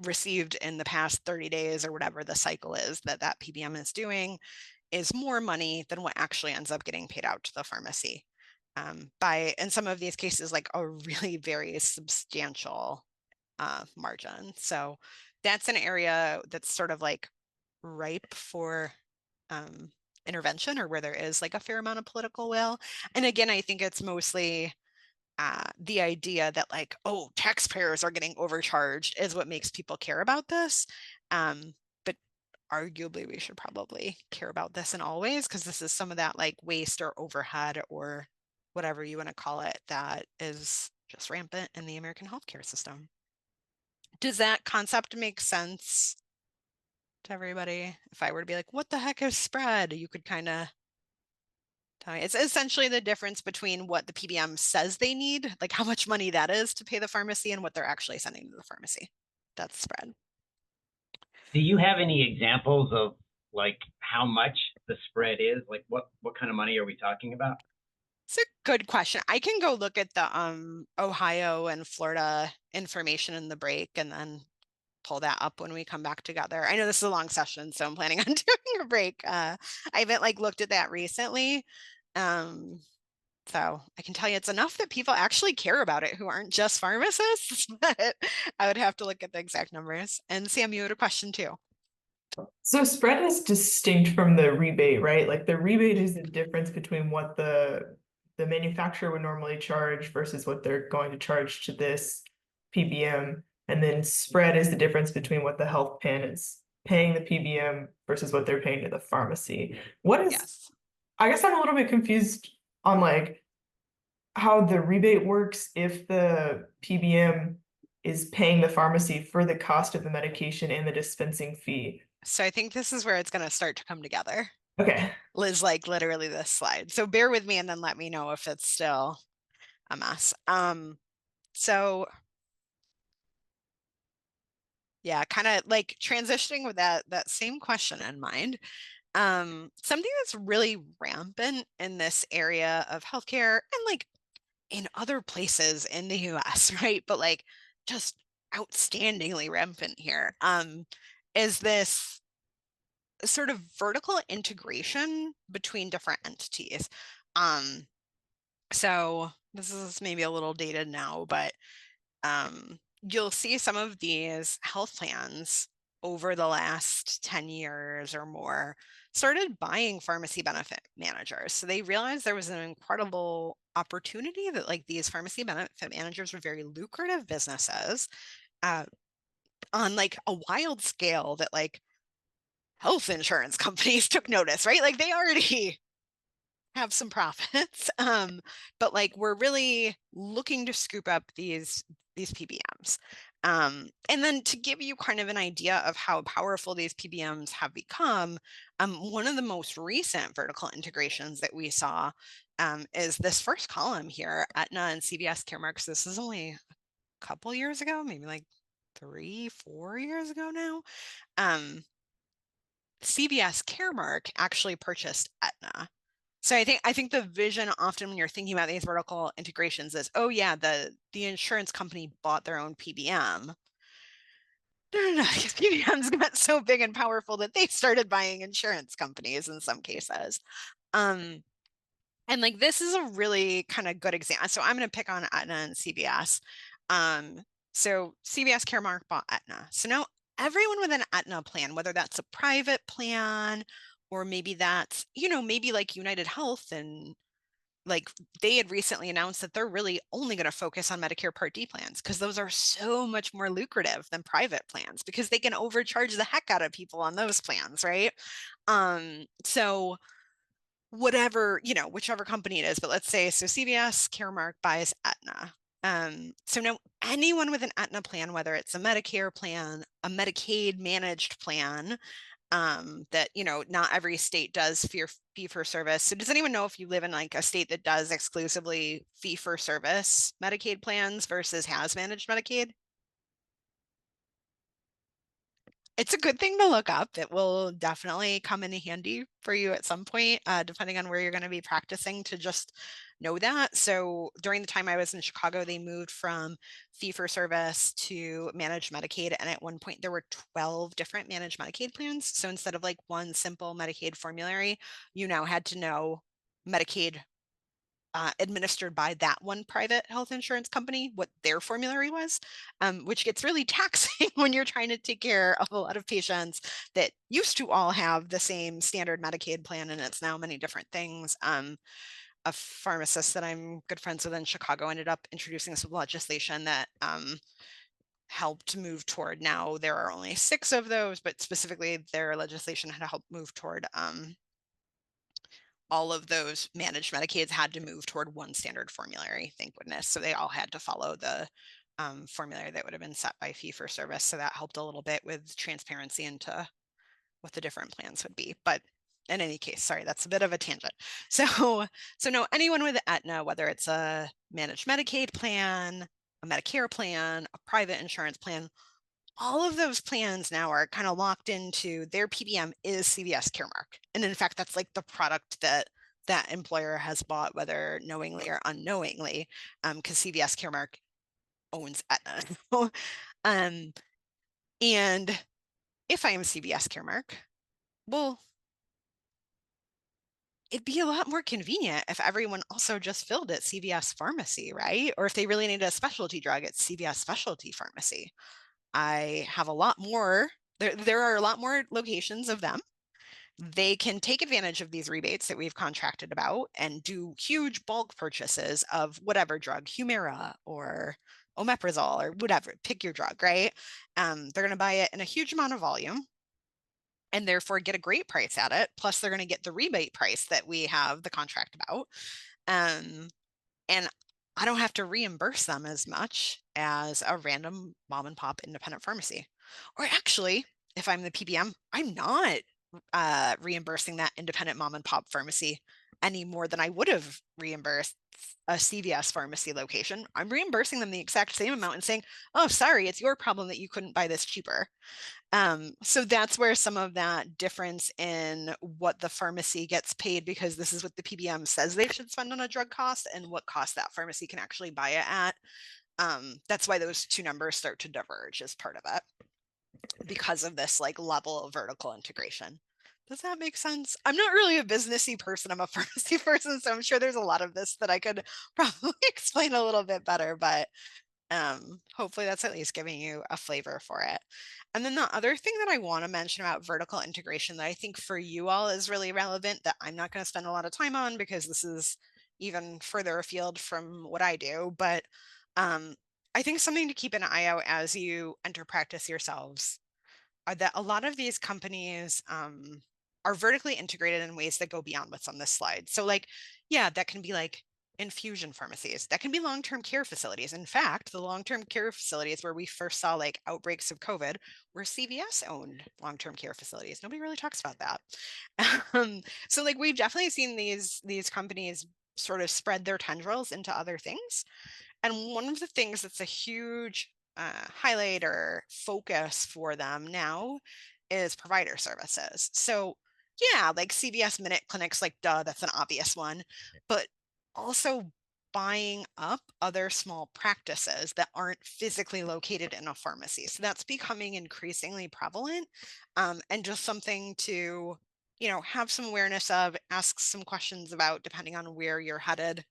received in the past 30 days or whatever the cycle is that PBM is doing, is more money than what actually ends up getting paid out to the pharmacy, by, in some of these cases, like a really very substantial margin. So that's an area that's sort of like ripe for intervention, or where there is like a fair amount of political will. And again, I think it's mostly the idea that like, taxpayers are getting overcharged is what makes people care about this. But arguably we should probably care about this in all ways, because this is some of that like waste or overhead or whatever you want to call it that is just rampant in the American healthcare system. Does that concept make sense to everybody? If I were to be like, what the heck is spread? You could kind of tell me. It's essentially the difference between what the PBM says they need, like how much money that is to pay the pharmacy, and what they're actually sending to the pharmacy. That's spread. Do you have any examples of like how much the spread is? Like what kind of money are we talking about? It's a good question. I can go look at the Ohio and Florida information in the break and then pull that up when we come back together. I know this is a long session, so I'm planning on doing a break. I haven't like looked at that recently. So I can tell you it's enough that people actually care about it who aren't just pharmacists, but I would have to look at the exact numbers. And Sam, you had a question too. So spread is distinct from the rebate, right? Like the rebate is the difference between what the the manufacturer would normally charge versus what they're going to charge to this PBM. And then spread is the difference between what the health plan is paying the PBM versus what they're paying to the pharmacy. What is, Yes. I guess I'm a little bit confused on like how the rebate works if the PBM is paying the pharmacy for the cost of the medication and the dispensing fee. So I think this is where it's going to start to come together. Okay. Liz, like literally this slide. So bear with me and then let me know if it's still a mess. So yeah, kind of like transitioning with that same question in mind. Something that's really rampant in this area of healthcare and like in other places in the US, right? But like just outstandingly rampant here, is this sort of vertical integration between different entities. So this is maybe a little dated now, but you'll see some of these health plans over the last 10 years or more started buying pharmacy benefit managers. So they realized there was an incredible opportunity that like these pharmacy benefit managers were very lucrative businesses on like a wild scale that like health insurance companies took notice, right? Like they already have some profits, but like we're really looking to scoop up these PBMs. And then to give you kind of an idea of how powerful these PBMs have become, one of the most recent vertical integrations that we saw is this first column here, Aetna and CVS Caremark. So this is only a couple years ago, maybe like 3-4 years ago now. CVS Caremark actually purchased Aetna. So I think the vision often when you're thinking about these vertical integrations is, oh yeah, the insurance company bought their own PBM. No, PBMs got so big and powerful that they started buying insurance companies in some cases. And like this is a really kind of good example. So I'm going to pick on Aetna and CVS. So CVS Caremark bought Aetna. So now everyone with an Aetna plan, whether that's a private plan or maybe that's, maybe like United Health, and like they had recently announced that they're really only going to focus on Medicare Part D plans because those are so much more lucrative than private plans because they can overcharge the heck out of people on those plans, right? So whatever, whichever company it is, but let's say, so CVS Caremark buys Aetna. So now anyone with an Aetna plan, whether it's a Medicare plan, a Medicaid managed plan, that, not every state does fee for service. So does anyone know if you live in like a state that does exclusively fee for service Medicaid plans versus has managed Medicaid? It's a good thing to look up. It will definitely come in handy for you at some point, depending on where you're going to be practicing, to just know that. So during the time I was in Chicago, they moved from fee for service to managed Medicaid. And at one point there were 12 different managed Medicaid plans. So instead of like one simple Medicaid formulary, you now had to know Medicaid administered by that one private health insurance company, what their formulary was, which gets really taxing when you're trying to take care of a lot of patients that used to all have the same standard Medicaid plan, and it's now many different things. A pharmacist that I'm good friends with in Chicago ended up introducing some legislation that helped move toward, now there are only 6 of those, but specifically their legislation had helped move toward all of those managed Medicaids had to move toward one standard formulary, thank goodness. So they all had to follow the formulary that would have been set by fee for service. So that helped a little bit with transparency into what the different plans would be. But in any case, sorry, that's a bit of a tangent. So no, anyone with Aetna, whether it's a managed Medicaid plan, a Medicare plan, a private insurance plan, all of those plans now are kind of locked into their PBM is CVS Caremark. And in fact, that's like the product that that employer has bought, whether knowingly or unknowingly, because CVS Caremark owns Aetna. And if I am CVS Caremark, well, it'd be a lot more convenient if everyone also just filled at CVS Pharmacy, right? Or if they really need a specialty drug, it's CVS Specialty Pharmacy. I have a lot more, there are a lot more locations of them. they can take advantage of these rebates that we've contracted about and do huge bulk purchases of whatever drug, Humira or omeprazole or whatever, pick your drug, right? They're going to buy it in a huge amount of volume and therefore get a great price at it. Plus they're going to get the rebate price that we have the contract about. And I don't have to reimburse them as much as a random mom and pop independent pharmacy. Or actually, if I'm the PBM, I'm not reimbursing that independent mom and pop pharmacy any more than I would have reimbursed a CVS pharmacy location. I'm reimbursing them the exact same amount and saying, oh, sorry, it's your problem that you couldn't buy this cheaper. So that's where some of that difference in what the pharmacy gets paid, because this is what the PBM says they should spend on a drug cost and what cost that pharmacy can actually buy it at. That's why those two numbers start to diverge as part of it, because of this like level of vertical integration. Does that make sense? I'm not really a businessy person. I'm a pharmacy person, so I'm sure there's a lot of this that I could probably explain a little bit better, but hopefully that's at least giving you a flavor for it. And then the other thing that I want to mention about vertical integration that I think for you all is really relevant, that I'm not going to spend a lot of time on because this is even further afield from what I do, but I think something to keep an eye out as you enter practice yourselves are that a lot of these companies are vertically integrated in ways that go beyond what's on this slide. So like, yeah, that can be like infusion pharmacies, that can be long-term care facilities. In fact, the long-term care facilities where we first saw like outbreaks of COVID were CVS owned long-term care facilities. Nobody really talks about that. So like we've definitely seen these companies sort of spread their tendrils into other things. And one of the things that's a huge highlight or focus for them now is provider services. So yeah, like CVS Minute Clinics, like duh, that's an obvious one, but also buying up other small practices that aren't physically located in a pharmacy. So that's becoming increasingly prevalent, and just something to, you know, have some awareness of, ask some questions about depending on where you're headed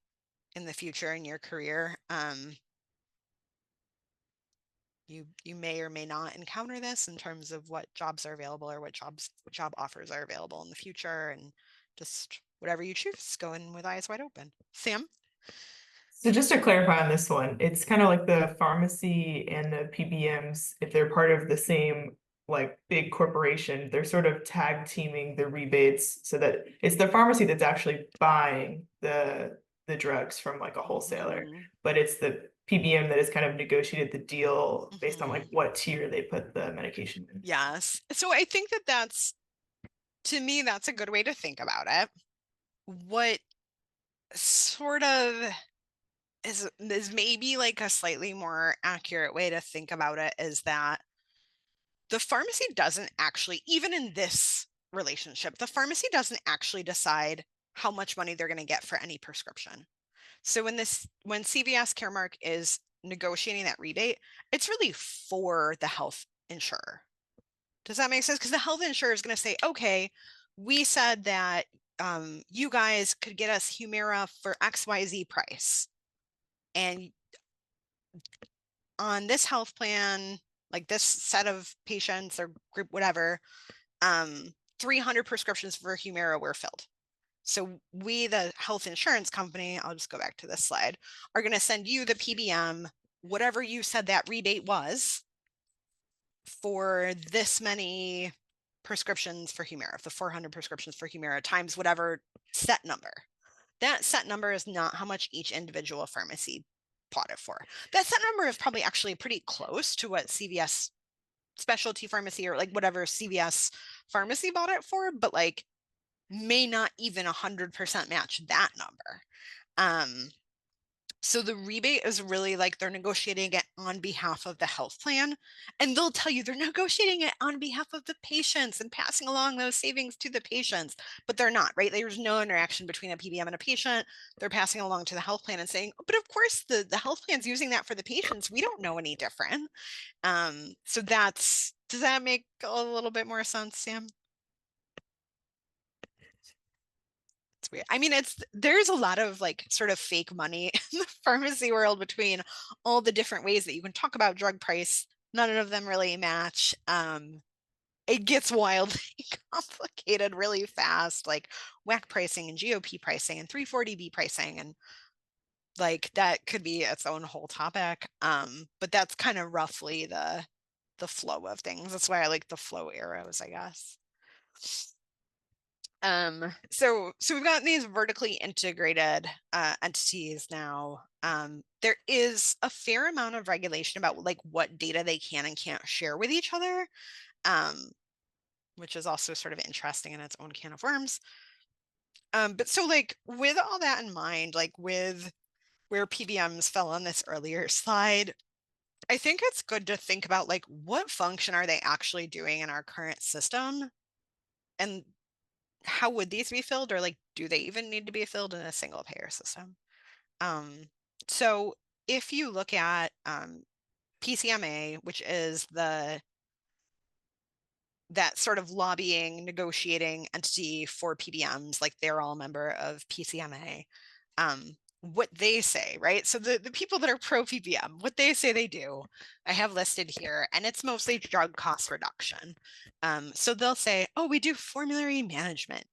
in the future in your career. You may or may not encounter this in terms of what jobs are available or what job offers are available in the future, and just whatever you choose, go in with eyes wide open. Sam? So just to clarify on this one, it's kind of like the pharmacy and the PBMs, if they're part of the same like big corporation, they're sort of tag teaming the rebates so that it's the pharmacy that's actually buying the drugs from like a wholesaler, but it's the PBM that has kind of negotiated the deal based on like what tier they put the medication in. Yes. So I think that that's, to me, that's a good way to think about it. What sort of is maybe like a slightly more accurate way to think about it is that the pharmacy doesn't actually, even in this relationship, the pharmacy doesn't actually decide how much money they're going to get for any prescription. So when CVS Caremark is negotiating that rebate, it's really for the health insurer. Does that make sense? Because the health insurer is going to say, okay, we said that you guys could get us Humira for XYZ price. And on this health plan, like this set of patients or group, whatever, 300 prescriptions for Humira were filled. So we, the health insurance company, I'll just go back to this slide, are going to send you, the PBM, whatever you said that rebate was for this many prescriptions for Humira, the 400 prescriptions for Humira times whatever set number. That set number is not how much each individual pharmacy bought it for. That set number is probably actually pretty close to what CVS specialty pharmacy or like whatever CVS pharmacy bought it for, but like may not even 100% match that number. So the rebate is really like they're negotiating it on behalf of the health plan, and they'll tell you they're negotiating it on behalf of the patients and passing along those savings to the patients, but they're not, right? There's no interaction between a PBM and a patient. They're passing along to the health plan and saying, oh, but of course the health plan's using that for the patients. We don't know any different. So does that make a little bit more sense, Sam? It's weird. I mean, there's a lot of like sort of fake money in the pharmacy world between all the different ways that you can talk about drug price. None of them really match. it gets wildly complicated really fast, like WAC pricing and GOP pricing and 340B pricing, and like that could be its own whole topic. But that's kind of roughly the flow of things. That's why I like the flow arrows, I guess. So we've got these vertically integrated entities now. There is a fair amount of regulation about like what data they can and can't share with each other, which is also sort of interesting in its own can of worms. But so like with all that in mind, like with where PBMs fell on this earlier slide, I think it's good to think about like what function are they actually doing in our current system, and how would these be filled, or like do they even need to be filled in a single payer system? So if you look at PCMA, which is that sort of lobbying, negotiating entity for PBMs, like they're all a member of PCMA, what they say, right? So the people that are pro PBM, what they say they do, I have listed here, and it's mostly drug cost reduction. So they'll say, oh, we do formulary management.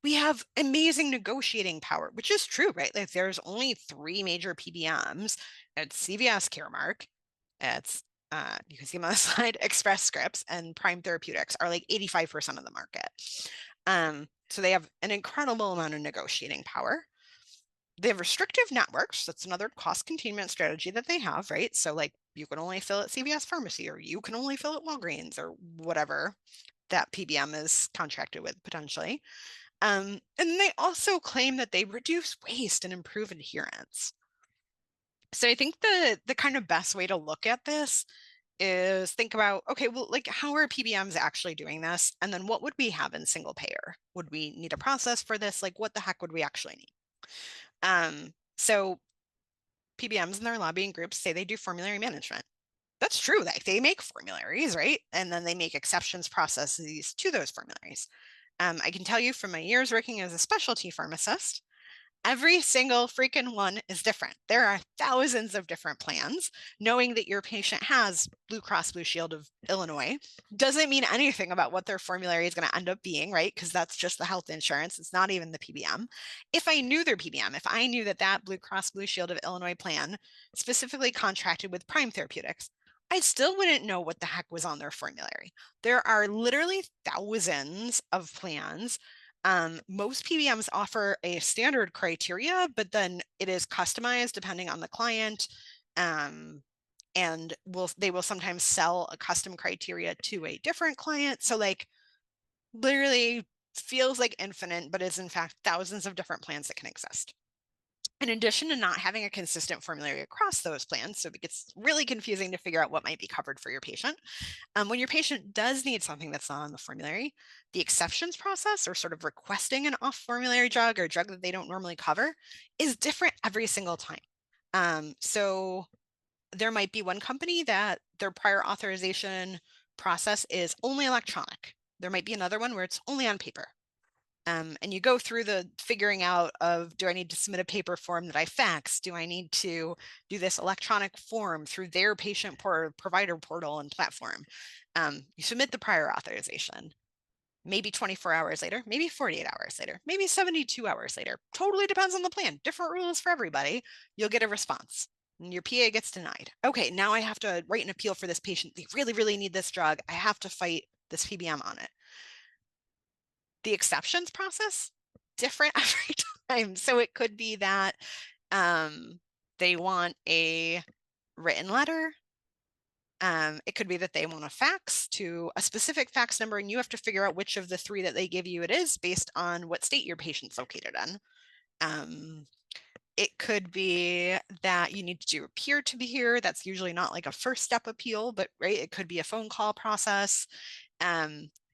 We have amazing negotiating power, which is true, right? Like there's only 3 major PBMs. It's CVS Caremark, it's you can see them on the slide, Express Scripts and Prime Therapeutics are like 85% of the market. So they have an incredible amount of negotiating power. They have restrictive networks. That's another cost containment strategy that they have, right? So like you can only fill at CVS Pharmacy, or you can only fill at Walgreens, or whatever that PBM is contracted with potentially. And they also claim that they reduce waste and improve adherence. So I think the kind of best way to look at this is think about, okay, well, like how are PBMs actually doing this? And then what would we have in single payer? Would we need a process for this? Like what the heck would we actually need? So PBMs and their lobbying groups say they do formulary management. That's true, like they make formularies, right? And then they make exceptions processes to those formularies. I can tell you from my years working as a specialty pharmacist, every single freaking one is different. There are thousands of different plans. Knowing that your patient has Blue Cross Blue Shield of Illinois doesn't mean anything about what their formulary is going to end up being, right? Because that's just the health insurance. It's not even the PBM. If I knew their PBM, if I knew that that Blue Cross Blue Shield of Illinois plan specifically contracted with Prime Therapeutics, I still wouldn't know what the heck was on their formulary. There are literally thousands of plans. Most PBMs offer a standard criteria, but then it is customized depending on the client. And they will sometimes sell a custom criteria to a different client. So like literally feels like infinite, but is in fact thousands of different plans that can exist. In addition to not having a consistent formulary across those plans, so it gets really confusing to figure out what might be covered for your patient. When your patient does need something that's not on the formulary, the exceptions process, or sort of requesting an off-formulary drug or a drug that they don't normally cover, is different every single time. So there might be one company that their prior authorization process is only electronic. There might be another one where it's only on paper. And you go through the figuring out of, do I need to submit a paper form that I fax? Do I need to do this electronic form through their patient provider portal and platform? You submit the prior authorization. Maybe 24 hours later, maybe 48 hours later, maybe 72 hours later. Totally depends on the plan. Different rules for everybody. You'll get a response. And your PA gets denied. Okay, now I have to write an appeal for this patient. They really, really need this drug. I have to fight this PBM on it. The exceptions process, different every time. So it could be that they want a written letter. It could be that they want a fax to a specific fax number, and you have to figure out which of the 3 that they give you it is based on what state your patient's located in. It could be that you need to do a peer-to-peer. That's usually not like a first step appeal, but right, it could be a phone call process.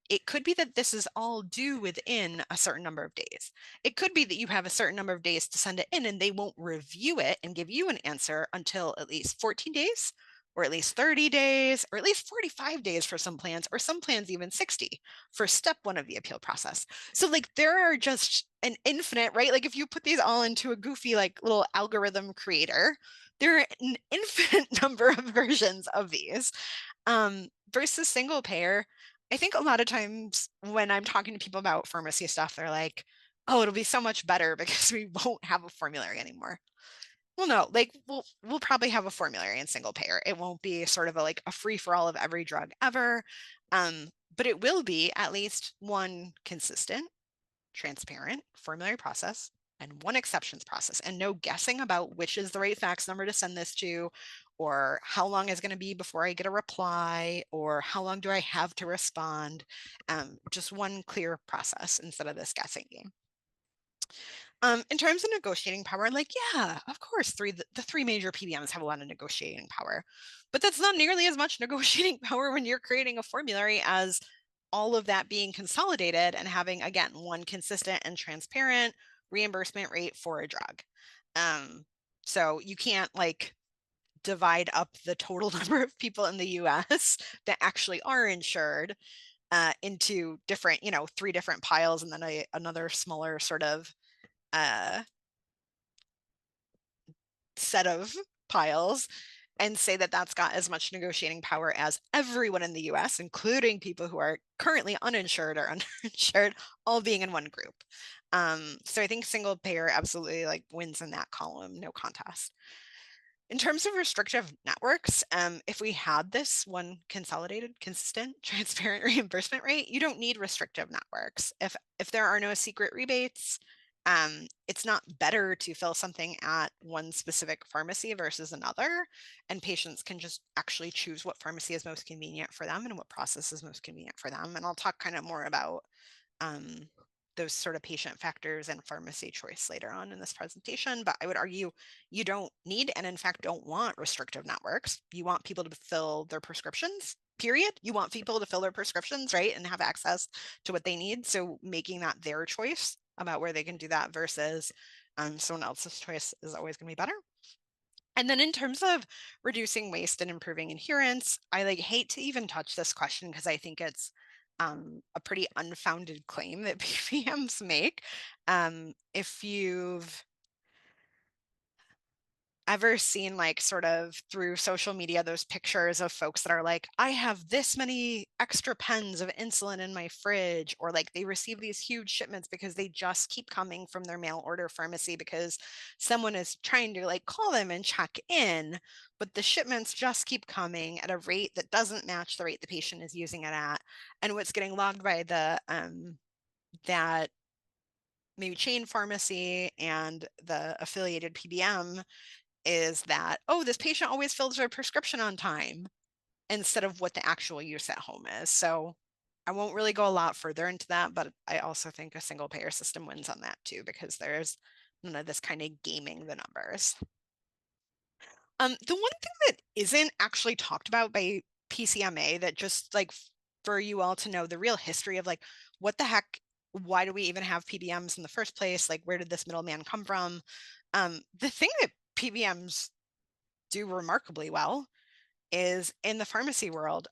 It could be that this is all due within a certain number of days. It could be that you have a certain number of days to send it in, and they won't review it and give you an answer until at least 14 days, or at least 30 days, or at least 45 days for some plans, or some plans even 60 for step 1 of the appeal process. So like there are just an infinite, right? Like if you put these all into a goofy like little algorithm creator, there are an infinite number of versions of these. Versus single payer, I think a lot of times when I'm talking to people about pharmacy stuff, they're like, oh, it'll be so much better because we won't have a formulary anymore. Well, no, like we'll probably have a formulary in single payer. It won't be sort of a free for all of every drug ever. But it will be at least one consistent, transparent formulary process and one exceptions process, and no guessing about which is the right fax number to send this to, or how long is going to be before I get a reply, or how long do I have to respond. Just one clear process instead of this guessing game. In terms of negotiating power, like, yeah, of course, the three major PBMs have a lot of negotiating power, but that's not nearly as much negotiating power when you're creating a formulary as all of that being consolidated and having, again, one consistent and transparent reimbursement rate for a drug. So you can't like divide up the total number of people in the US that actually are insured into different, 3 different piles, and then another smaller sort of set of piles, and say that that's got as much negotiating power as everyone in the US, including people who are currently uninsured or underinsured, all being in one group. So I think single payer absolutely like wins in that column, no contest. In terms of restrictive networks, if we had this one consolidated, consistent, transparent reimbursement rate, you don't need restrictive networks. If there are no secret rebates, it's not better to fill something at one specific pharmacy versus another, and patients can just actually choose what pharmacy is most convenient for them and what process is most convenient for them. And I'll talk kind of more about those sort of patient factors and pharmacy choice later on in this presentation, but I would argue you don't need, and in fact don't want, restrictive networks. You want people to fill their prescriptions, period. You want people to fill their prescriptions, right, and have access to what they need. So making that their choice about where they can do that versus someone else's choice is always going to be better. And then in terms of reducing waste and improving adherence, I hate to even touch this question because I think it's a pretty unfounded claim that PBMs make. If you've ever seen sort of through social media those pictures of folks that are like, I have this many extra pens of insulin in my fridge, or they receive these huge shipments because they just keep coming from their mail order pharmacy because someone is trying to call them and check in, but the shipments just keep coming at a rate that doesn't match the rate the patient is using it at, and what's getting logged by the that maybe chain pharmacy and the affiliated PBM is that, oh, this patient always fills their prescription on time, instead of what the actual use at home is. So I won't really go a lot further into that, but I also think a single payer system wins on that too, because there's none of this kind of gaming the numbers. The one thing that isn't actually talked about by PCMA that just for you all to know the real history of what the heck, why do we even have PBMs in the first place? Where did this middleman come from? The thing that PBMs do remarkably well is in the pharmacy world,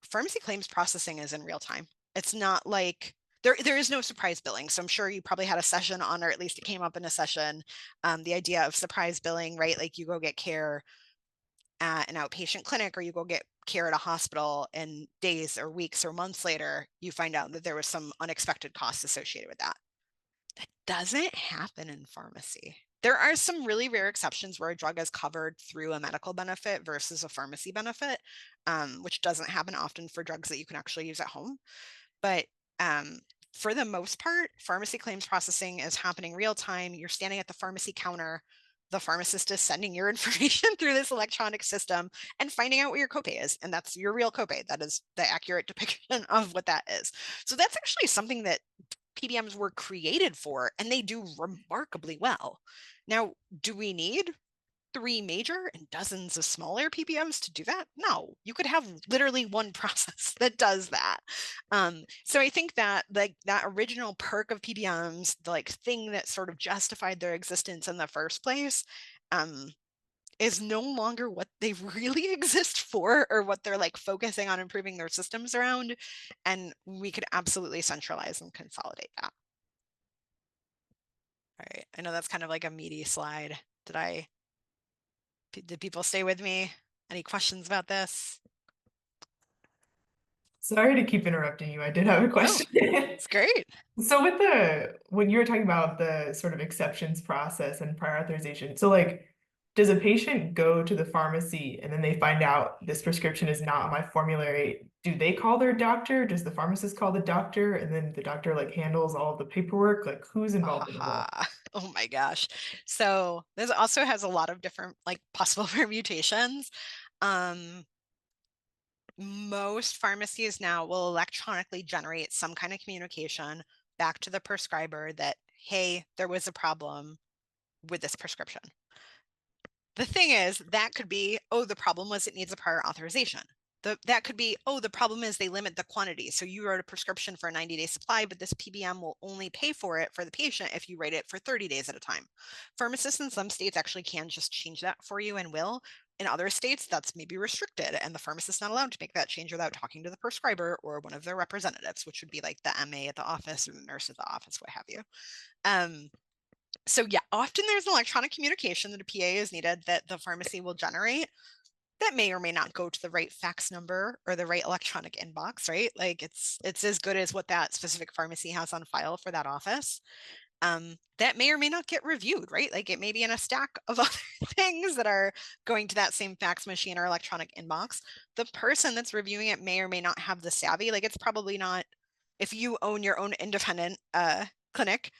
pharmacy claims processing is in real time. It's not there is no surprise billing. So I'm sure you probably had a session on, or at least it came up in a session, the idea of surprise billing, right? You go get care at an outpatient clinic, or you go get care at a hospital, and days or weeks or months later, you find out that there was some unexpected costs associated with that. That doesn't happen in pharmacy. There are some really rare exceptions where a drug is covered through a medical benefit versus a pharmacy benefit, which doesn't happen often for drugs that you can actually use at home. But for the most part, pharmacy claims processing is happening real time. You're standing at the pharmacy counter. The pharmacist is sending your information through this electronic system and finding out what your copay is. And that's your real copay. That is the accurate depiction of what that is. So that's actually something that PBMs were created for, and they do remarkably well. Now, do we need 3 major and dozens of smaller PBMs to do that? No, you could have literally one process that does that. So I think that that original perk of PBMs, the thing that sort of justified their existence in the first place, is no longer what they really exist for, or what they're focusing on improving their systems around. And we could absolutely centralize and consolidate that. All right, I know that's kind of a meaty slide. Did people stay with me? Any questions about this? Sorry to keep interrupting you. I did have a question. It's great. So when you were talking about the sort of exceptions process and prior authorization, so like, does a patient go to the pharmacy and then they find out this prescription is not on my formulary? Do they call their doctor? Does the pharmacist call the doctor? And then the doctor like handles all of the paperwork? Like who's involved in it all? Oh my gosh. So this also has a lot of different like possible permutations. Most pharmacies now will electronically generate some kind of communication back to the prescriber that, hey, there was a problem with this prescription. The thing is, that could be, oh, the problem was it needs a prior authorization. That could be, oh, the problem is they limit the quantity. So you wrote a prescription for a 90-day supply, but this PBM will only pay for it for the patient if you write it for 30 days at a time. Pharmacists in some states actually can just change that for you and will. In other states, that's maybe restricted, and the pharmacist is not allowed to make that change without talking to the prescriber or one of their representatives, which would be like the MA at the office or the nurse at the office, what have you. So yeah, often there's an electronic communication that a PA is needed that the pharmacy will generate that may or may not go to the right fax number or the right electronic inbox, right? Like it's as good as what that specific pharmacy has on file for that office. That may or may not get reviewed, right? Like it may be in a stack of other things that are going to that same fax machine or electronic inbox. The person that's reviewing it may or may not have the savvy. Like it's probably not, if you own your own independent clinic,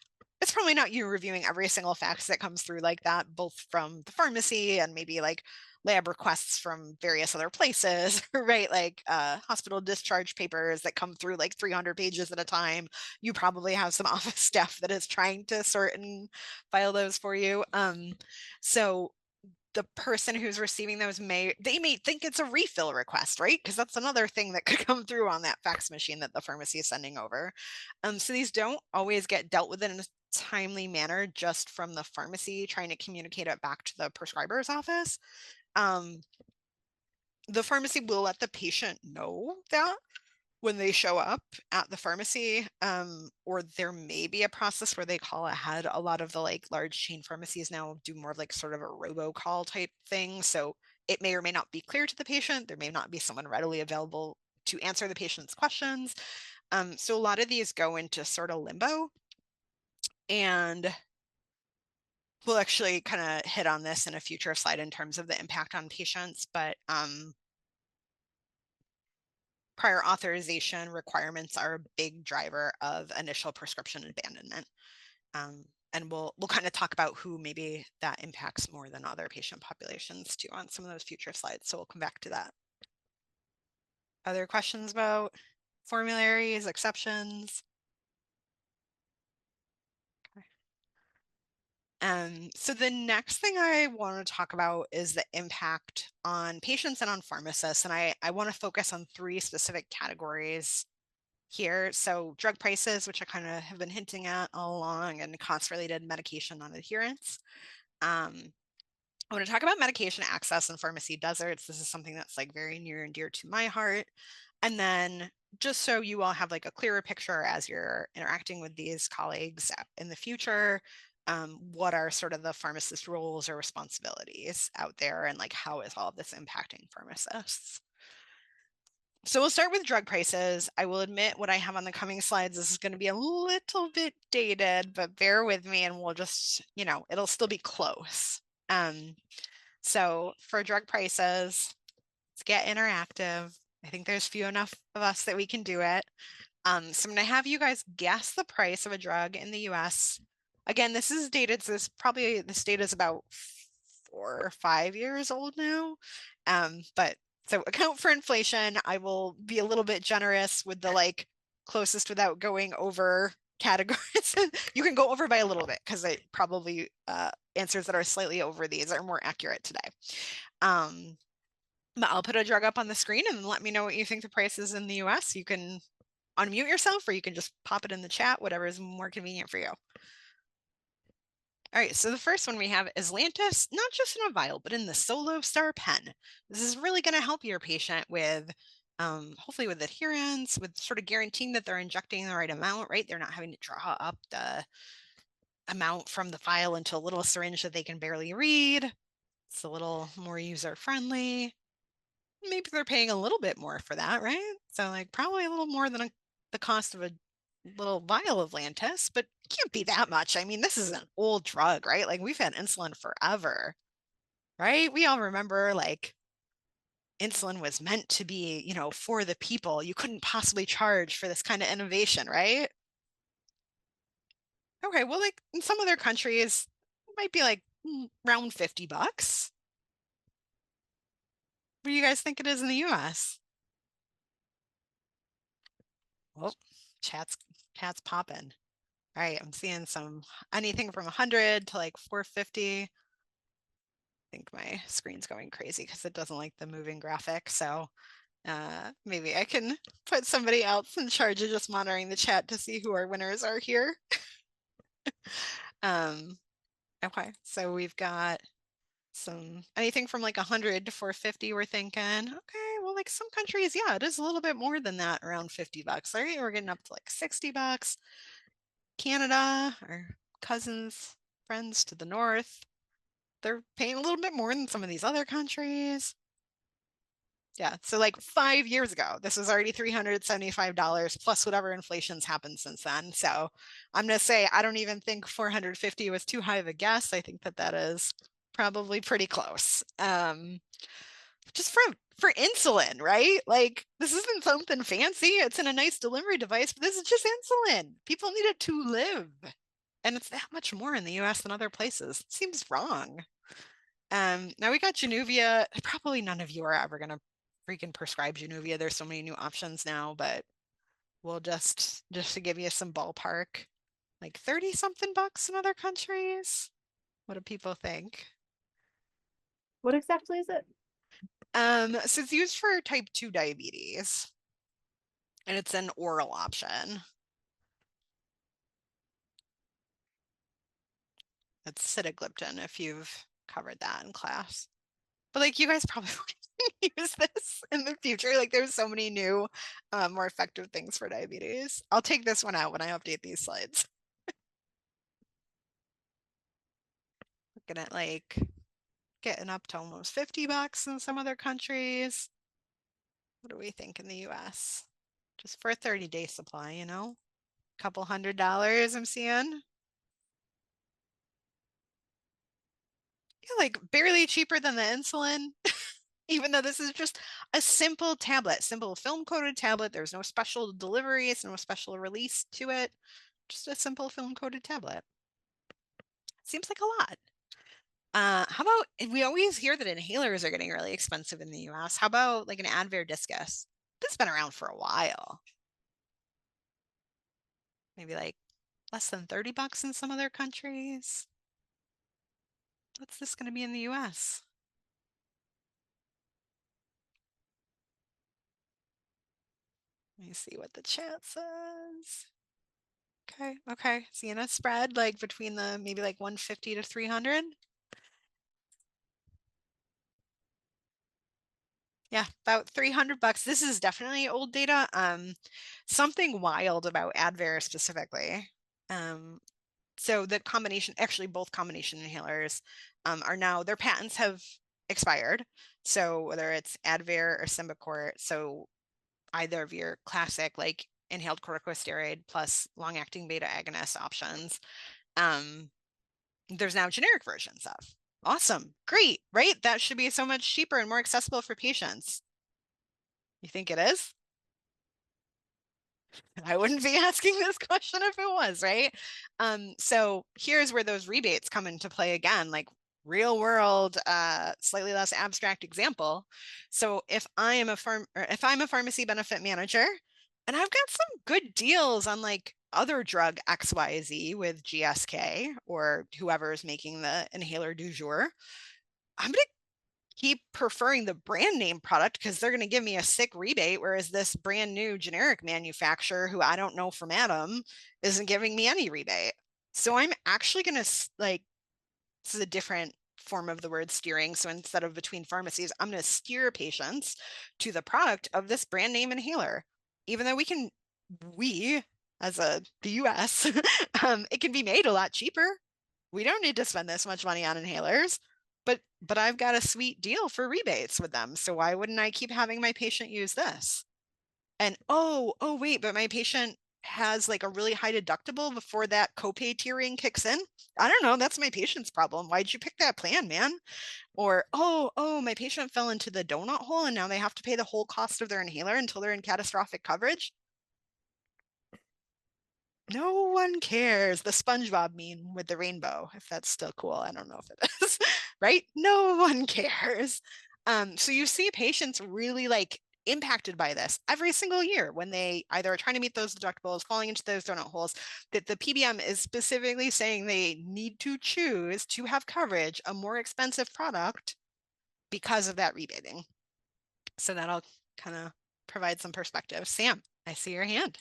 it's probably not you reviewing every single fax that comes through like that, both from the pharmacy and maybe like lab requests from various other places, right? Like hospital discharge papers that come through like 300 pages at a time. You probably have some office staff that is trying to sort and file those for you. So the person who's receiving those may think it's a refill request, right? Because that's another thing that could come through on that fax machine that the pharmacy is sending over. So these don't always get dealt with in a timely manner just from the pharmacy trying to communicate it back to the prescriber's office. The pharmacy will let the patient know that when they show up at the pharmacy, or there may be a process where they call ahead. A lot of the like large chain pharmacies now do more of like sort of a robocall type thing. So it may or may not be clear to the patient. There may not be someone readily available to answer the patient's questions. So a lot of these go into sort of limbo, and we'll actually kind of hit on this in a future slide in terms of the impact on patients, but prior authorization requirements are a big driver of initial prescription abandonment. And we'll kind of talk about who maybe that impacts more than other patient populations too on some of those future slides. So we'll come back to that. Other questions about formularies, exceptions? So the next thing I want to talk about is the impact on patients and on pharmacists. And I want to focus on 3 specific categories here. So drug prices, which I kind of have been hinting at all along, and cost-related medication non-adherence. I want to talk about medication access and pharmacy deserts. This is something that's like very near and dear to my heart. And then just so you all have like a clearer picture as you're interacting with these colleagues in the future, what are sort of the pharmacist roles or responsibilities out there, and like how is all of this impacting pharmacists? So we'll start with drug prices. I will admit what I have on the coming slides, this is going to be a little bit dated, but bear with me and we'll just, it'll still be close. So for drug prices, let's get interactive. I think there's few enough of us that we can do it. So I'm going to have you guys guess the price of a drug in the US. Again, this is dated, so this data is about 4 or 5 years old now. But so account for inflation. I will be a little bit generous with the like closest without going over categories. You can go over by a little bit because I probably answers that are slightly over these are more accurate today. But I'll put a drug up on the screen and let me know what you think the price is in the US. You can unmute yourself or you can just pop it in the chat, whatever is more convenient for you. All right, so the first one we have is Lantus, not just in a vial, but in the Solo Star pen. This is really going to help your patient with, hopefully with adherence, with sort of guaranteeing that they're injecting the right amount, right? They're not having to draw up the amount from the vial into a little syringe that they can barely read. It's a little more user-friendly. maybe they're paying a little bit more for that, right? So like probably a little more than the cost of a little vial of Lantus, but it can't be that much. I mean, this is an old drug, right? Like we've had insulin forever, right? We all remember like insulin was meant to be, you know, for the people. You couldn't possibly charge for this kind of innovation, right? Okay, well, like in some other countries, it might be like around $50. What do you guys think it is in the US? Well, chat's popping. All right, I'm seeing some anything from 100 to like 450. I think my screen's going crazy because it doesn't like the moving graphic. So maybe I can put somebody else in charge of just monitoring the chat to see who our winners are here. Okay, so we've got some anything from like 100 to 450 we're thinking. Okay, well, like some countries, yeah, it is a little bit more than that, around $50. All right, we're getting up to like $60. Canada, our cousins, friends to the north, they're paying a little bit more than some of these other countries. Yeah, so like 5 years ago, this was already $375 plus whatever inflation's happened since then. So I'm gonna say I don't even think 450 was too high of a guess. I think that that is probably pretty close. Just for insulin, right? Like this isn't something fancy. It's in a nice delivery device, but this is just insulin. People need it to live. And it's that much more in the US than other places. It seems wrong. Now we got Januvia. Probably none of you are ever gonna freaking prescribe Januvia. There's so many new options now, but we'll just to give you some ballpark, like 30 something bucks in other countries. What do people think? What exactly is it? So it's used for type 2 diabetes, and it's an oral option. It's sitagliptin if you've covered that in class. But like you guys probably won't use this in the future. Like there's so many new, more effective things for diabetes. I'll take this one out when I update these slides. Looking at like getting up to almost $50 in some other countries. What do we think in the US? Just for a 30-day supply, you know? A couple $100 I'm seeing. Yeah, like barely cheaper than the insulin, even though this is just a simple tablet, simple film-coated tablet. There's no special delivery, it's no special release to it. Just a simple film-coated tablet. Seems like a lot. How about, we always hear that inhalers are getting really expensive in the US. How about like an Advair Discus? This has been around for a while. Maybe like less than $30 in some other countries. What's this going to be in the US? Let me see what the chat says. Okay. Seeing a spread like between the maybe like 150 to 300. Yeah, about $300. This is definitely old data. Something wild about Advair specifically. So the combination, actually both combination inhalers are now, their patents have expired. So whether it's Advair or Symbicort, so either of your classic like inhaled corticosteroid plus long-acting beta agonist options, there's now generic versions of. Awesome, great, right? That should be so much cheaper and more accessible for patients. You think it is? I wouldn't be asking this question if it was, right? So here's where those rebates come into play again, like real world, slightly less abstract example. So if I'm a pharmacy benefit manager and I've got some good deals on like other drug XYZ with GSK or whoever is making the inhaler du jour, I'm gonna keep preferring the brand name product because they're going to give me a sick rebate, whereas this brand new generic manufacturer who I don't know from Adam isn't giving me any rebate. So I'm actually going to like, this is a different form of the word steering. So instead of between pharmacies, I'm going to steer patients to the product of this brand name inhaler, even though we as the US, it can be made a lot cheaper. We don't need to spend this much money on inhalers. but I've got a sweet deal for rebates with them. So why wouldn't I keep having my patient use this? And oh, wait, but my patient has like a really high deductible before that copay tiering kicks in. I don't know. That's my patient's problem. Why'd you pick that plan, man? Or, oh, my patient fell into the donut hole and now they have to pay the whole cost of their inhaler until they're in catastrophic coverage. No one cares. The SpongeBob meme with the rainbow, if that's still cool. I don't know if it is, right? No one cares. So you see patients really like impacted by this every single year when they either are trying to meet those deductibles, falling into those donut holes, that the PBM is specifically saying they need to choose to have coverage, a more expensive product because of that rebating. So that'll kind of provide some perspective. Sam, I see your hand.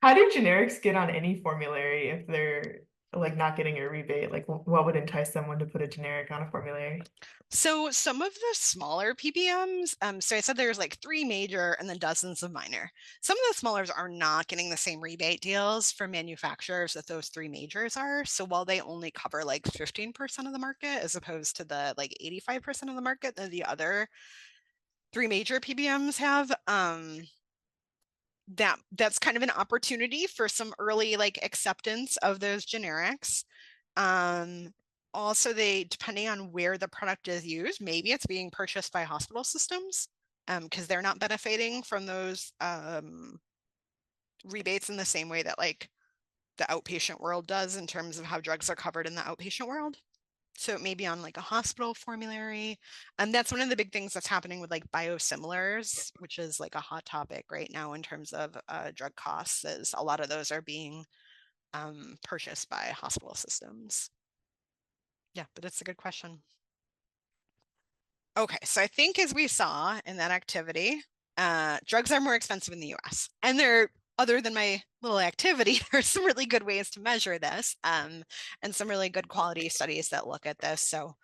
How do generics get on any formulary if they're like not getting a rebate? Like what would entice someone to put a generic on a formulary? So some of the smaller PBMs, so I said there's like 3 major and then dozens of minor. Some of the smallers are not getting the same rebate deals from manufacturers that those 3 majors are. So while they only cover like 15% of the market as opposed to the like 85% of the market that the other 3 major PBMs have, that's kind of an opportunity for some early like acceptance of those generics. Also, depending on where the product is used, maybe it's being purchased by hospital systems because they're not benefiting from those rebates in the same way that like the outpatient world does in terms of how drugs are covered in the outpatient world. So it may be on like a hospital formulary. And that's one of the big things that's happening with like biosimilars, which is like a hot topic right now in terms of drug costs, is a lot of those are being purchased by hospital systems. Yeah, but it's a good question. Okay, so I think as we saw in that activity, drugs are more expensive in the US. And other than my little activity, there's some really good ways to measure this and some really good quality studies that look at this. So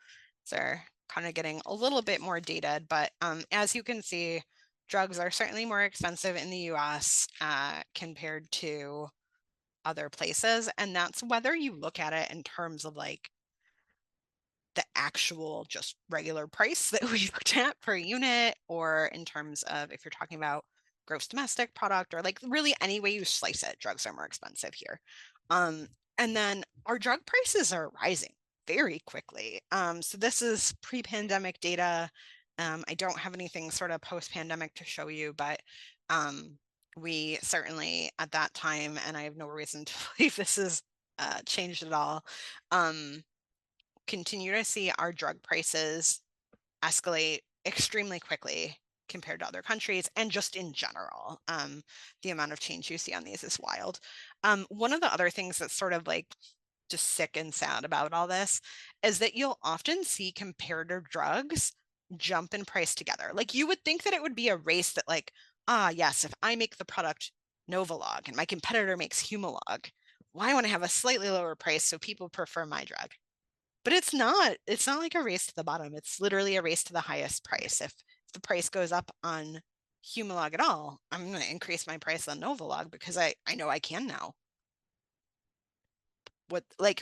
they're kind of getting a little bit more dated, but as you can see, drugs are certainly more expensive in the US compared to other places. And that's whether you look at it in terms of like the actual just regular price that we looked at per unit, or in terms of if you're talking about gross domestic product, or like really any way you slice it, drugs are more expensive here. And then our drug prices are rising very quickly. So this is pre-pandemic data. I don't have anything sort of post-pandemic to show you, but we certainly at that time, and I have no reason to believe this has changed at all, continue to see our drug prices escalate extremely quickly compared to other countries, and just in general, the amount of change you see on these is wild. One of the other things that's sort of like just sick and sad about all this is that you'll often see comparator drugs jump in price together. Like you would think that it would be a race that like, yes, if I make the product Novolog and my competitor makes Humalog, well, I want to have a slightly lower price so people prefer my drug. But it's not like a race to the bottom. It's literally a race to the highest price. If the price goes up on Humalog at all, I'm going to increase my price on Novolog because I know I can now.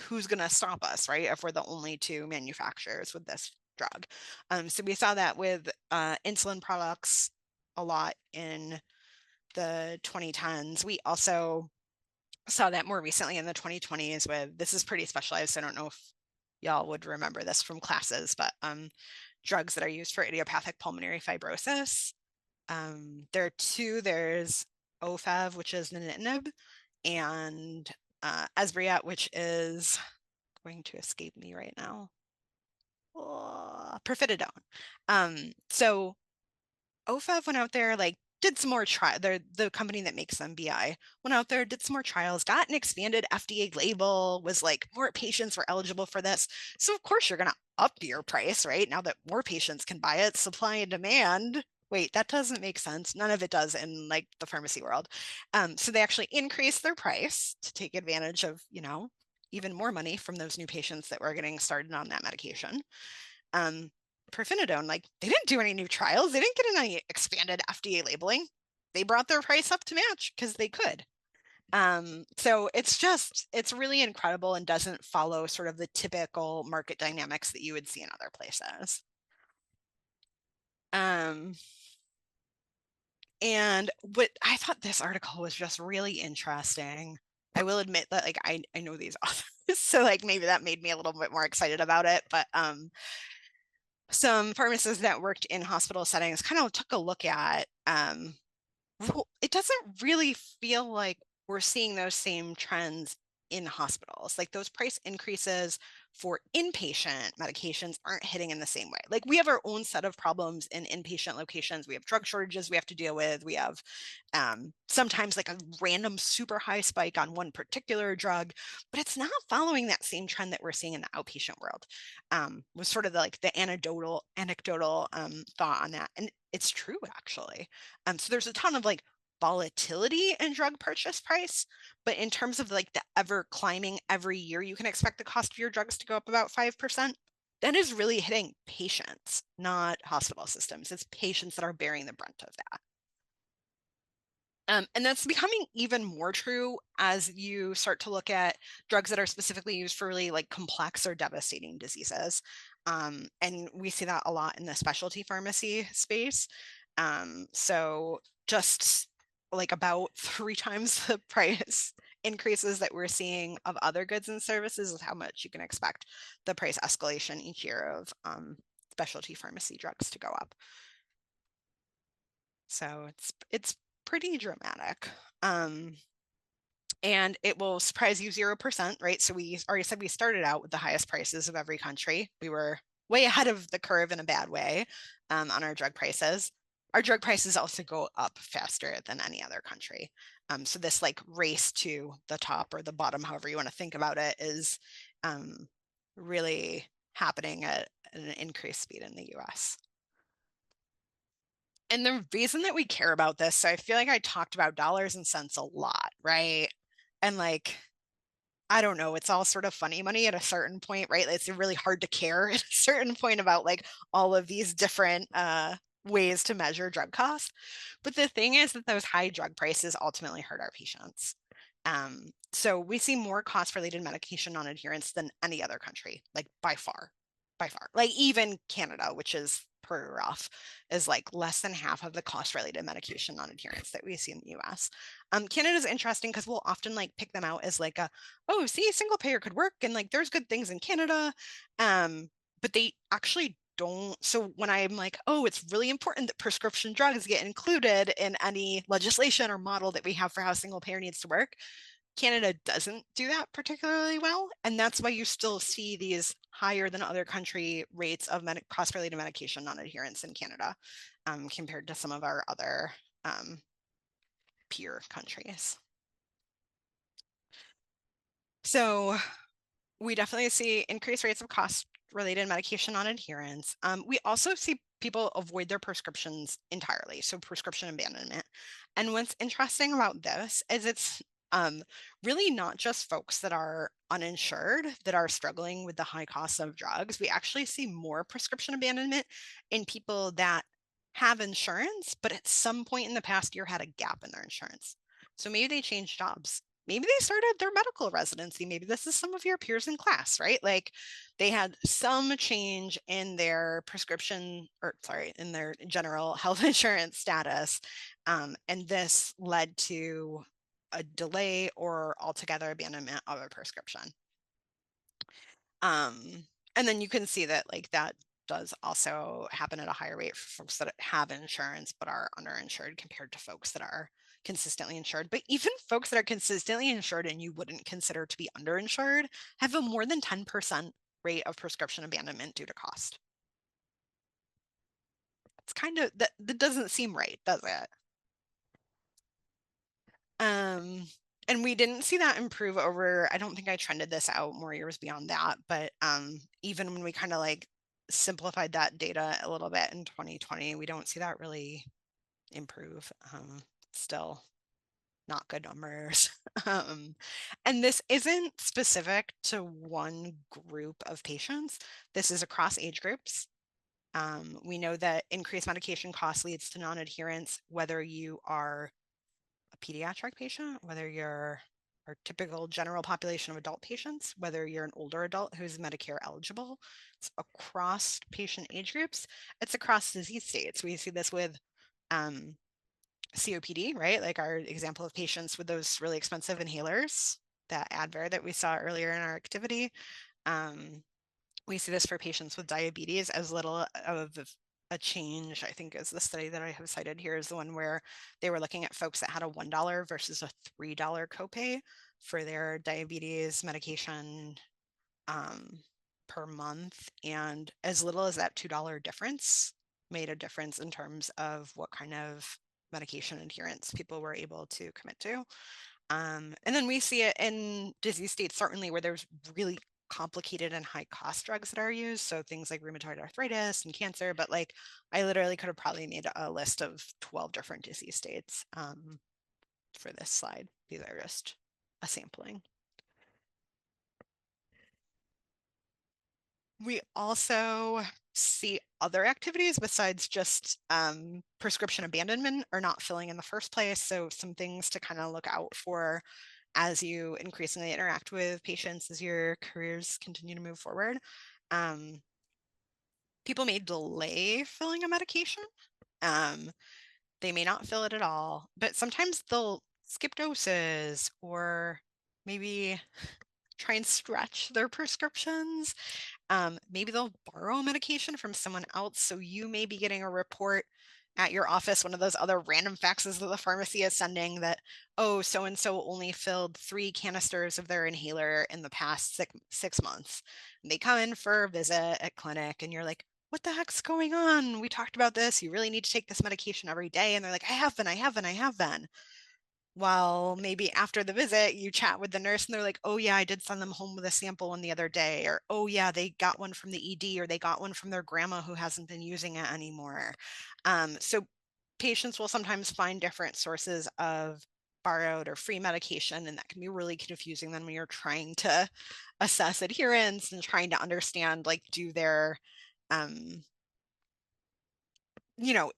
Who's going to stop us, right? If we're the only 2 manufacturers with this drug. So we saw that with insulin products a lot in the 2010s. We also saw that more recently in the 2020s with, this is pretty specialized, so I don't know if y'all would remember this from classes, but drugs that are used for idiopathic pulmonary fibrosis. There are 2. There's Ofev, which is nintedanib, and Esbriet, which is going to escape me right now. Pirfenidone. So Ofev went out there, like did some more trial. The company that makes them, BI, went out there, did some more trials, got an expanded FDA label, was like more patients were eligible for this. So of course you're going to up your price, right? Now that more patients can buy it, supply and demand. Wait, that doesn't make sense. None of it does in like the pharmacy world. So they actually increased their price to take advantage of, even more money from those new patients that were getting started on that medication. Pirfenidone, like they didn't do any new trials. They didn't get any expanded FDA labeling. They brought their price up to match because they could. So it's really incredible and doesn't follow sort of the typical market dynamics that you would see in other places. And what I thought this article was just really interesting. I will admit that like I know these authors, so like maybe that made me a little bit more excited about it. But some pharmacists that worked in hospital settings kind of took a look at it doesn't really feel like we're seeing those same trends in hospitals. Like those price increases for inpatient medications aren't hitting in the same way. Like we have our own set of problems in inpatient locations. We have drug shortages we have to deal with. We have sometimes like a random super high spike on one particular drug, but it's not following that same trend that we're seeing in the outpatient world. Was sort of the anecdotal thought on that. And it's true actually. So there's a ton of like volatility in drug purchase price, but in terms of like the ever climbing every year, you can expect the cost of your drugs to go up about 5%. That is really hitting patients, not hospital systems. It's patients that are bearing the brunt of that. And that's becoming even more true as you start to look at drugs that are specifically used for really like complex or devastating diseases. And we see that a lot in the specialty pharmacy space. So just like about 3 times the price increases that we're seeing of other goods and services is how much you can expect the price escalation each year of specialty pharmacy drugs to go up. So it's pretty dramatic. And it will surprise you 0%, right? So we already said we started out with the highest prices of every country. We were way ahead of the curve in a bad way on our drug prices. Our drug prices also go up faster than any other country. So this like race to the top or the bottom, however you want to think about it, is really happening at an increased speed in the US. And the reason that we care about this, so I feel like I talked about dollars and cents a lot, right? And like, I don't know, it's all sort of funny money at a certain point, right? It's really hard to care at a certain point about like all of these different ways to measure drug costs. But the thing is that those high drug prices ultimately hurt our patients. So we see more cost-related medication non-adherence than any other country, like by far. Like even Canada, which is pretty rough, is like less than half of the cost-related medication non-adherence that we see in the US. Canada is interesting because we'll often like pick them out as like oh, see, single payer could work and like there's good things in Canada. But they actually don't. So when I'm like, oh, it's really important that prescription drugs get included in any legislation or model that we have for how single payer needs to work, Canada doesn't do that particularly well. And that's why you still see these higher than other country rates of cost-related medication non-adherence in Canada compared to some of our other peer countries. So we definitely see increased rates of cost-related medication non-adherence. We also see people avoid their prescriptions entirely, so prescription abandonment. And what's interesting about this is it's really not just folks that are uninsured that are struggling with the high costs of drugs. We actually see more prescription abandonment in people that have insurance, but at some point in the past year had a gap in their insurance. So maybe they changed jobs. Maybe they started their medical residency. Maybe this is some of your peers in class, right? Like they had some change in their prescription, or sorry, in their general health insurance status. And this led to a delay or altogether abandonment of a prescription. And then you can see that like that does also happen at a higher rate for folks that have insurance but are underinsured compared to folks that are consistently insured. But even folks that are consistently insured and you wouldn't consider to be underinsured have a more than 10% rate of prescription abandonment due to cost. It's kind of, that doesn't seem right, does it? And we didn't see that improve over, I don't think I trended this out more years beyond that, but even when we kind of like simplified that data a little bit in 2020, we don't see that really improve. Still not good numbers. And this isn't specific to one group of patients. This is across age groups. We know that increased medication cost leads to non-adherence, whether you are a a pediatric patient, whether you're our typical general population of adult patients, whether you're an older adult who's Medicare eligible. It's across patient age groups. It's across disease states. We see this with COPD, right? Like our example of patients with those really expensive inhalers, that Advair that we saw earlier in our activity. We see this for patients with diabetes. As little of a change, I think, is the study that I have cited here, is the one where they were looking at folks that had a $1 versus a $3 copay for their diabetes medication per month. And as little as that $2 difference made a difference in terms of what kind of medication adherence people were able to commit to. And then we see it in disease states, certainly, where there's really complicated and high cost drugs that are used. So things like rheumatoid arthritis and cancer, but like I literally could have probably made a list of 12 different disease states for this slide. These are just a sampling. We also see other activities besides just prescription abandonment or not filling in the first place. So some things to kind of look out for as you increasingly interact with patients as your careers continue to move forward. People may delay filling a medication. They may not fill it at all, but sometimes they'll skip doses or maybe try and stretch their prescriptions. Maybe they'll borrow medication from someone else. So you may be getting a report at your office, one of those other random faxes that the pharmacy is sending, that, oh, so-and-so only filled 3 canisters of their inhaler in the past six months. And they come in for a visit at clinic and you're like, what the heck's going on? We talked about this. You really need to take this medication every day. And they're like, I have been. Well, maybe after the visit, you chat with the nurse and they're like, oh yeah, I did send them home with a sample one the other day. Or, oh yeah, they got one from the ED, or they got one from their grandma who hasn't been using it anymore. So patients will sometimes find different sources of borrowed or free medication, and that can be really confusing then when you're trying to assess adherence and trying to understand, like, do their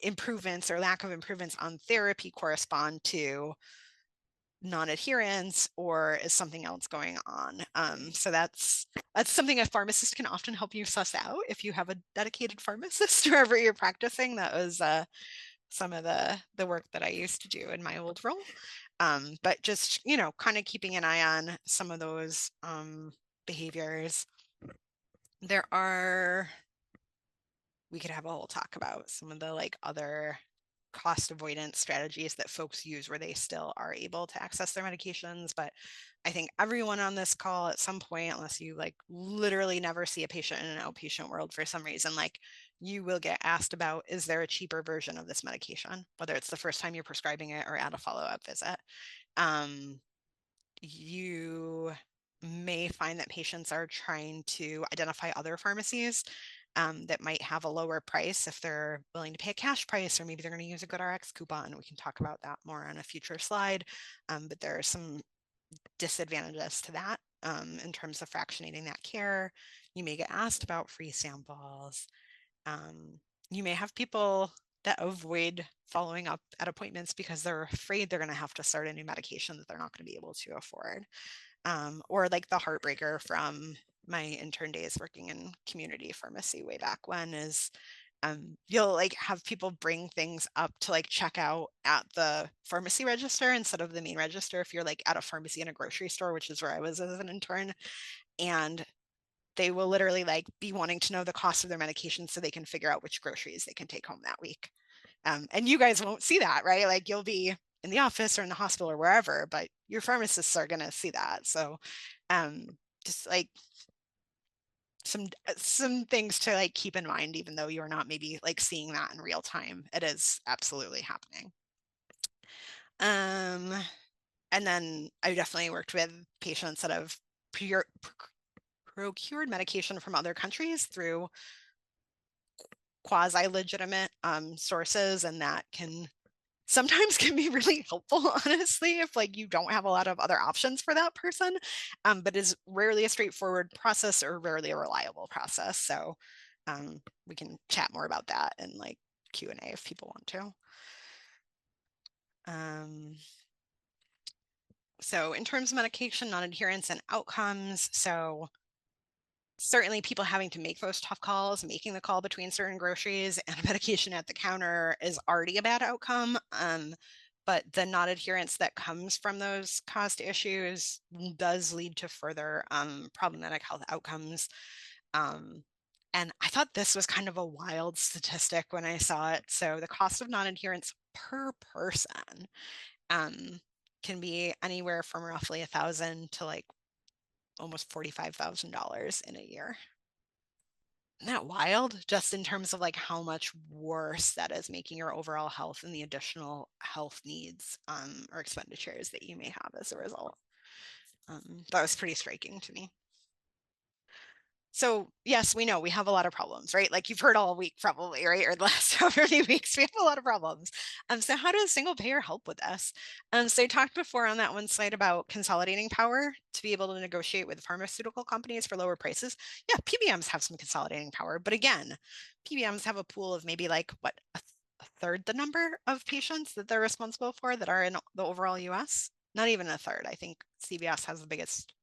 improvements or lack of improvements on therapy correspond to non-adherence, or is something else going on? So that's something a pharmacist can often help you suss out if you have a dedicated pharmacist wherever you're practicing. That was some of the work that I used to do in my old role. But just, kind of keeping an eye on some of those behaviors. We could have a whole talk about some of the other cost avoidance strategies that folks use where they still are able to access their medications. But I think everyone on this call at some point, unless you literally never see a patient in an outpatient world for some reason, you will get asked about, is there a cheaper version of this medication, whether it's the first time you're prescribing it or at a follow-up visit. You may find that patients are trying to identify other pharmacies that might have a lower price if they're willing to pay a cash price, or maybe they're going to use a GoodRx coupon. We can talk about that more on a future slide, but there are some disadvantages to that in terms of fractionating that care. You may get asked about free samples. You may have people that avoid following up at appointments because they're afraid they're going to have to start a new medication that they're not going to be able to afford. Or the heartbreaker from my intern days working in community pharmacy way back when is you'll have people bring things up to check out at the pharmacy register instead of the main register if you're at a pharmacy in a grocery store, which is where I was as an intern. And they will literally be wanting to know the cost of their medication so they can figure out which groceries they can take home that week. And you guys won't see that, right? You'll be in the office or in the hospital or wherever, but your pharmacists are going to see that. So just some things to keep in mind, even though you're not maybe seeing that in real time, it is absolutely happening. And then I definitely worked with patients that have procured medication from other countries through quasi-legitimate sources, and that sometimes can be really helpful, honestly, if you don't have a lot of other options for that person, but is rarely a straightforward process or rarely a reliable process. So we can chat more about that in Q&A if people want to. So in terms of medication, non-adherence and outcomes, so certainly people having to make those tough calls, making the call between certain groceries and medication at the counter is already a bad outcome. But the non-adherence that comes from those cost issues does lead to further problematic health outcomes. And I thought this was kind of a wild statistic when I saw it. So the cost of non-adherence per person can be anywhere from roughly $1,000 to like almost $45,000 in a year. Isn't that wild? Just in terms of like how much worse that is making your overall health and the additional health needs or expenditures that you may have as a result. That was pretty striking to me. So yes, we know we have a lot of problems, right? Like you've heard all week probably, right? Or the last however many weeks, we have a lot of problems. So how does single payer help with this? So I talked before on that one slide about consolidating power to be able to negotiate with pharmaceutical companies for lower prices. Yeah, PBMs have some consolidating power, but again, PBMs have a pool of maybe like what, a third the number of patients that they're responsible for that are in the overall US? Not even a third. I think CVS has the biggest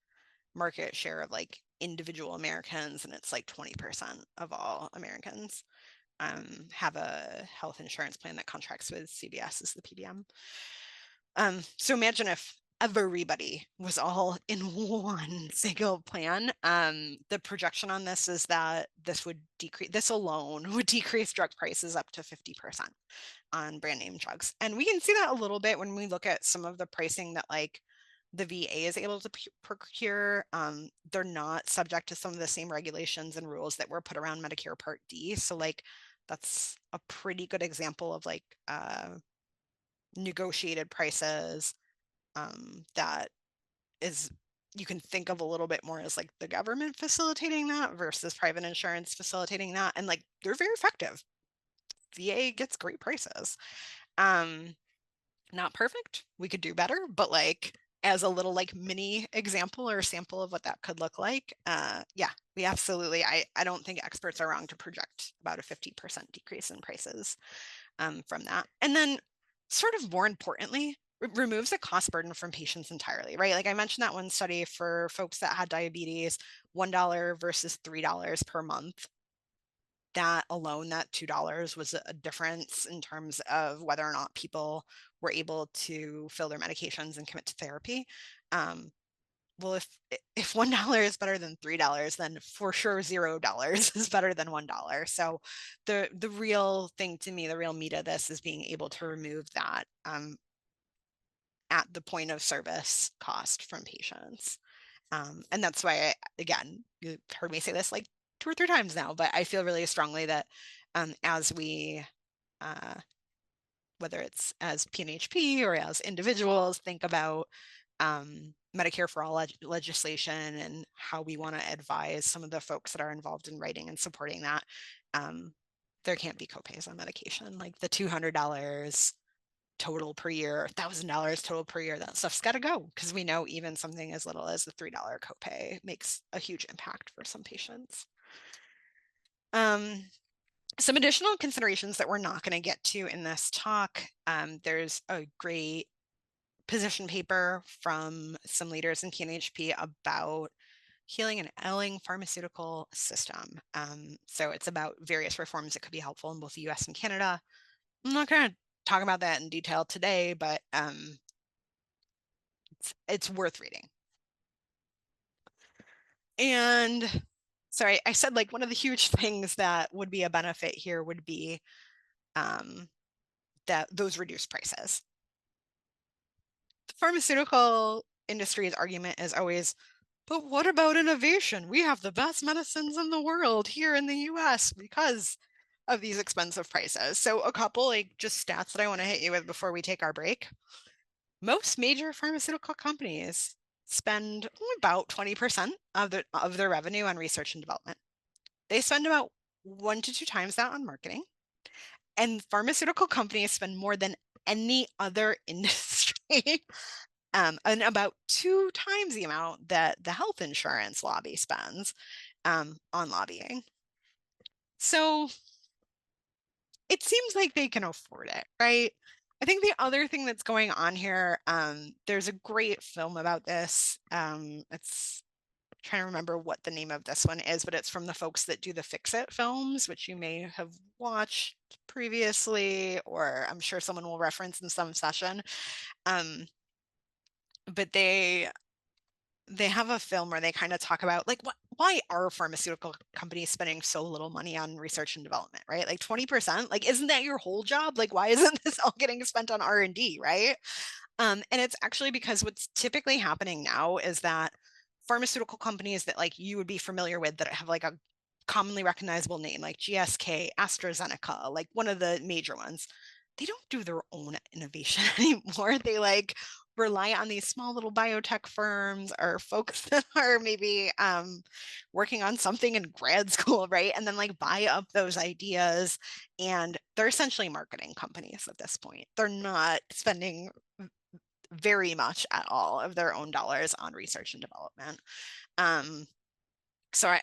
market share of like individual Americans, and it's like 20% of all Americans have a health insurance plan that contracts with CVS as the PBM. So imagine if everybody was all in one single plan. The projection on this is that this alone would decrease drug prices up to 50% on brand name drugs. And we can see that a little bit when we look at some of the pricing that like the VA is able to procure. They're not subject to some of the same regulations and rules that were put around Medicare Part D. So like that's a pretty good example of like negotiated prices that is, you can think of a little bit more as like the government facilitating that versus private insurance facilitating that. And like they're very effective. VA gets great prices. Not perfect. We could do better, but like as a little like mini example or sample of what that could look like. Yeah, we absolutely, I don't think experts are wrong to project about a 50% decrease in prices from that. And then sort of more importantly, removes the cost burden from patients entirely, right? Like I mentioned that one study for folks that had diabetes, $1 versus $3 per month. That alone, that $2 was a difference in terms of whether or not people were able to fill their medications and commit to therapy. Well, if $1 is better than $3, then for sure $0 is better than $1. So the real thing to me, the real meat of this is being able to remove that at the point of service cost from patients. And that's why, again, you've heard me say this like 2 or 3 times now, but I feel really strongly that as we, whether it's as PNHP or as individuals, think about Medicare for All legislation and how we want to advise some of the folks that are involved in writing and supporting that, there can't be copays on medication. Like the $200 total per year, $1,000 total per year, that stuff's got to go, because we know even something as little as the $3 copay makes a huge impact for some patients. Some additional considerations that we're not going to get to in this talk. There's a great position paper from some leaders in PNHP about healing an ailing pharmaceutical system. So it's about various reforms that could be helpful in both the US and Canada. I'm not going to talk about that in detail today, but it's worth reading. And sorry, I said like one of the huge things that would be a benefit here would be that those reduced prices. The pharmaceutical industry's argument is always, but what about innovation? We have the best medicines in the world here in the US because of these expensive prices. So a couple like just stats that I want to hit you with before we take our break. Most major pharmaceutical companies spend about 20% of their revenue on research and development. They spend about 1 to 2 times that on marketing. And pharmaceutical companies spend more than any other industry, and about 2 times the amount that the health insurance lobby spends on lobbying. So it seems like they can afford it, right? I think the other thing that's going on here, there's a great film about this. It's trying to remember what the name of this one is, but it's from the folks that do the Fix It films, which you may have watched previously, or I'm sure someone will reference in some session. But they have a film where they kind of talk about like why are pharmaceutical companies spending so little money on research and development, right? Like 20%, like isn't that your whole job? Like why isn't this all getting spent on R&D, right? And it's actually because what's typically happening now is that pharmaceutical companies that like you would be familiar with that have like a commonly recognizable name like GSK, AstraZeneca, like one of the major ones, they don't do their own innovation anymore. They like rely on these small little biotech firms or folks that are maybe working on something in grad school, right? And then like buy up those ideas, and they're essentially marketing companies at this point. They're not spending very much at all of their own dollars on research and development. So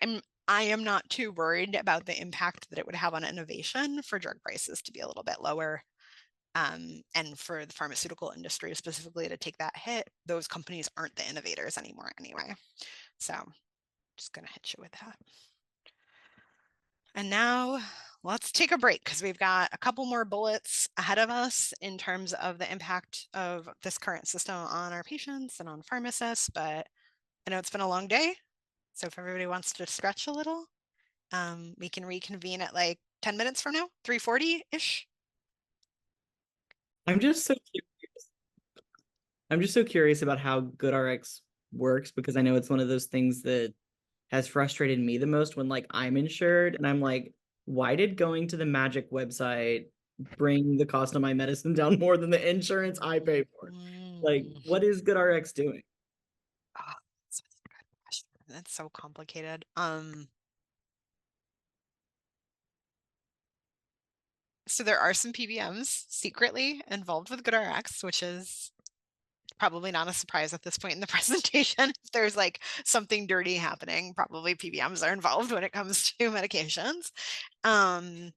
I am not too worried about the impact that it would have on innovation for drug prices to be a little bit lower. And for the pharmaceutical industry specifically to take that hit. Those companies aren't the innovators anymore anyway. So just gonna hit you with that. And now let's take a break because we've got a couple more bullets ahead of us in terms of the impact of this current system on our patients and on pharmacists. But I know it's been a long day. So if everybody wants to stretch a little, we can reconvene at like 10 minutes from now, 3:40-ish. I'm just so curious about how GoodRx works, because I know it's one of those things that has frustrated me the most when like I'm insured and I'm like, why did going to the Magic website bring the cost of my medicine down more than the insurance I pay for? Like, what is GoodRx doing? Oh, that's a good question. That's so complicated. So there are some PBMs secretly involved with GoodRx, which is probably not a surprise at this point in the presentation. If there's like something dirty happening, probably PBMs are involved when it comes to medications. And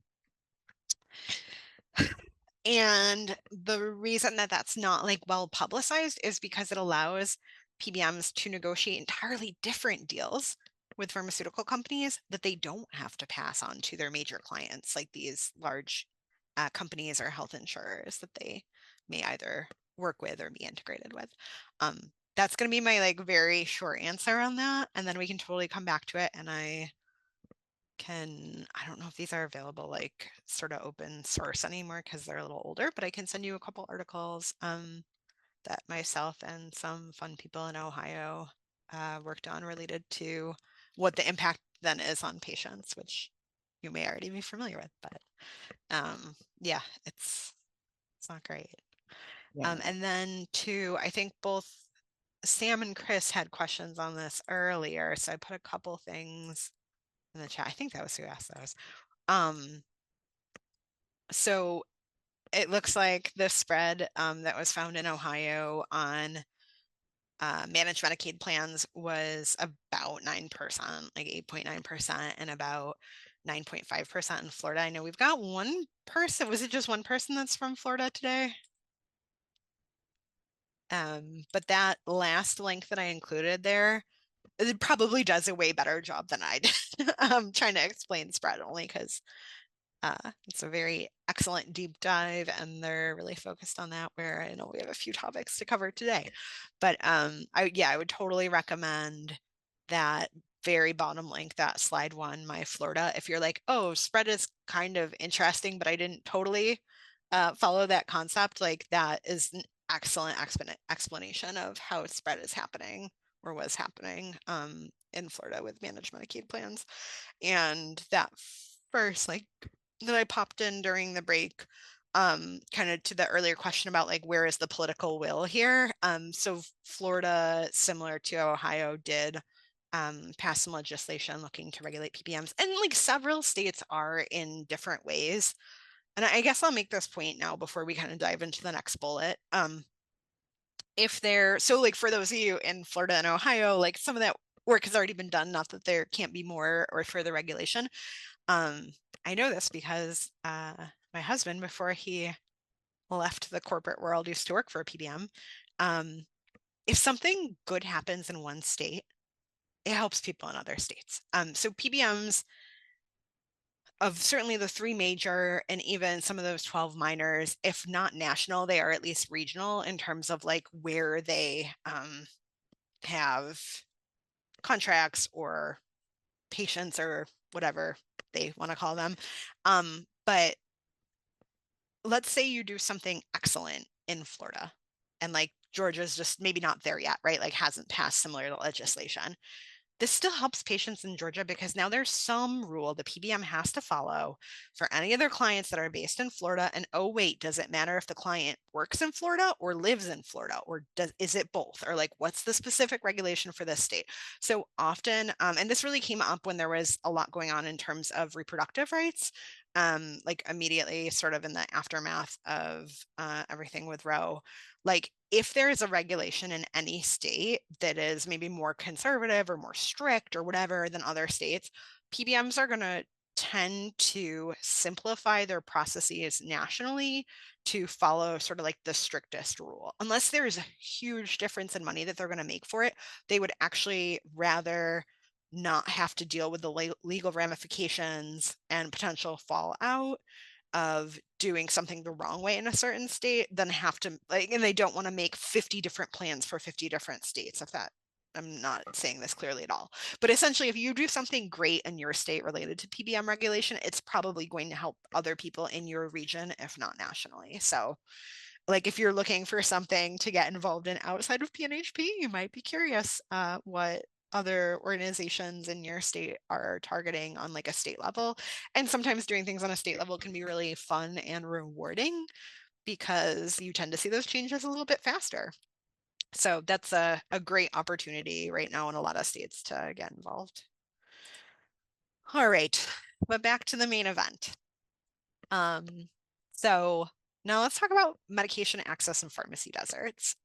the reason that that's not like well publicized is because it allows PBMs to negotiate entirely different deals with pharmaceutical companies that they don't have to pass on to their major clients, like these large companies or health insurers that they may either work with or be integrated with. That's going to be my like very short answer on that. And then we can totally come back to it. And I don't know if these are available like sort of open source anymore because they're a little older, but I can send you a couple articles that myself and some fun people in Ohio worked on related to what the impact then is on patients, which you may already be familiar with, but yeah, it's not great. Yeah. And then I think both Sam and Chris had questions on this earlier, so I put a couple things in the chat. I think that was who asked those. So it looks like the spread that was found in Ohio on managed Medicaid plans was about 9%, like 8.9%, and about 9.5% in Florida. I know we've got one person. Was it just one person that's from Florida today? But that last link that I included there, it probably does a way better job than I did. I'm trying to explain spread only because it's a very excellent deep dive and they're really focused on that, where I know we have a few topics to cover today. But I would totally recommend that very bottom link, that slide 1, my Florida. If you're like, oh, spread is kind of interesting, but I didn't totally follow that concept, like that is an excellent explanation of how spread is happening or was happening in Florida with managed Medicaid plans. And that first like that I popped in during the break, kind of to the earlier question about like where is the political will here. So Florida, similar to Ohio, did pass some legislation looking to regulate PBMs, and like several states are in different ways. And I guess I'll make this point now before we kind of dive into the next bullet. So like for those of you in Florida and Ohio, like some of that work has already been done, not that there can't be more or further regulation. I know this because my husband, before he left the corporate world, used to work for a PBM. If something good happens in one state, it helps people in other states. So PBMs, of certainly the 3 major and even some of those 12 minors, if not national, they are at least regional in terms of like where they have contracts or patients or whatever they want to call them. But let's say you do something excellent in Florida and like Georgia's just maybe not there yet, right? Like hasn't passed similar legislation. This still helps patients in Georgia because now there's some rule the PBM has to follow for any of their clients that are based in Florida. And oh, wait, does it matter if the client works in Florida or lives in Florida, or is it both? Or like, what's the specific regulation for this state? So often, and this really came up when there was a lot going on in terms of reproductive rights, like immediately sort of in the aftermath of everything with Roe. Like if there is a regulation in any state that is maybe more conservative or more strict or whatever than other states, PBMs are going to tend to simplify their processes nationally to follow sort of like the strictest rule. Unless there's a huge difference in money that they're going to make for it, they would actually rather not have to deal with the legal ramifications and potential fallout of doing something the wrong way in a certain state than have to like, and they don't want to make 50 different plans for 50 different states. If that, I'm not saying this clearly at all, but essentially if you do something great in your state related to PBM regulation, it's probably going to help other people in your region, if not nationally. So like if you're looking for something to get involved in outside of PNHP, you might be curious what other organizations in your state are targeting on like a state level. And sometimes doing things on a state level can be really fun and rewarding because you tend to see those changes a little bit faster. So that's a great opportunity right now in a lot of states to get involved. All right, but back to the main event. So now let's talk about medication access and pharmacy deserts.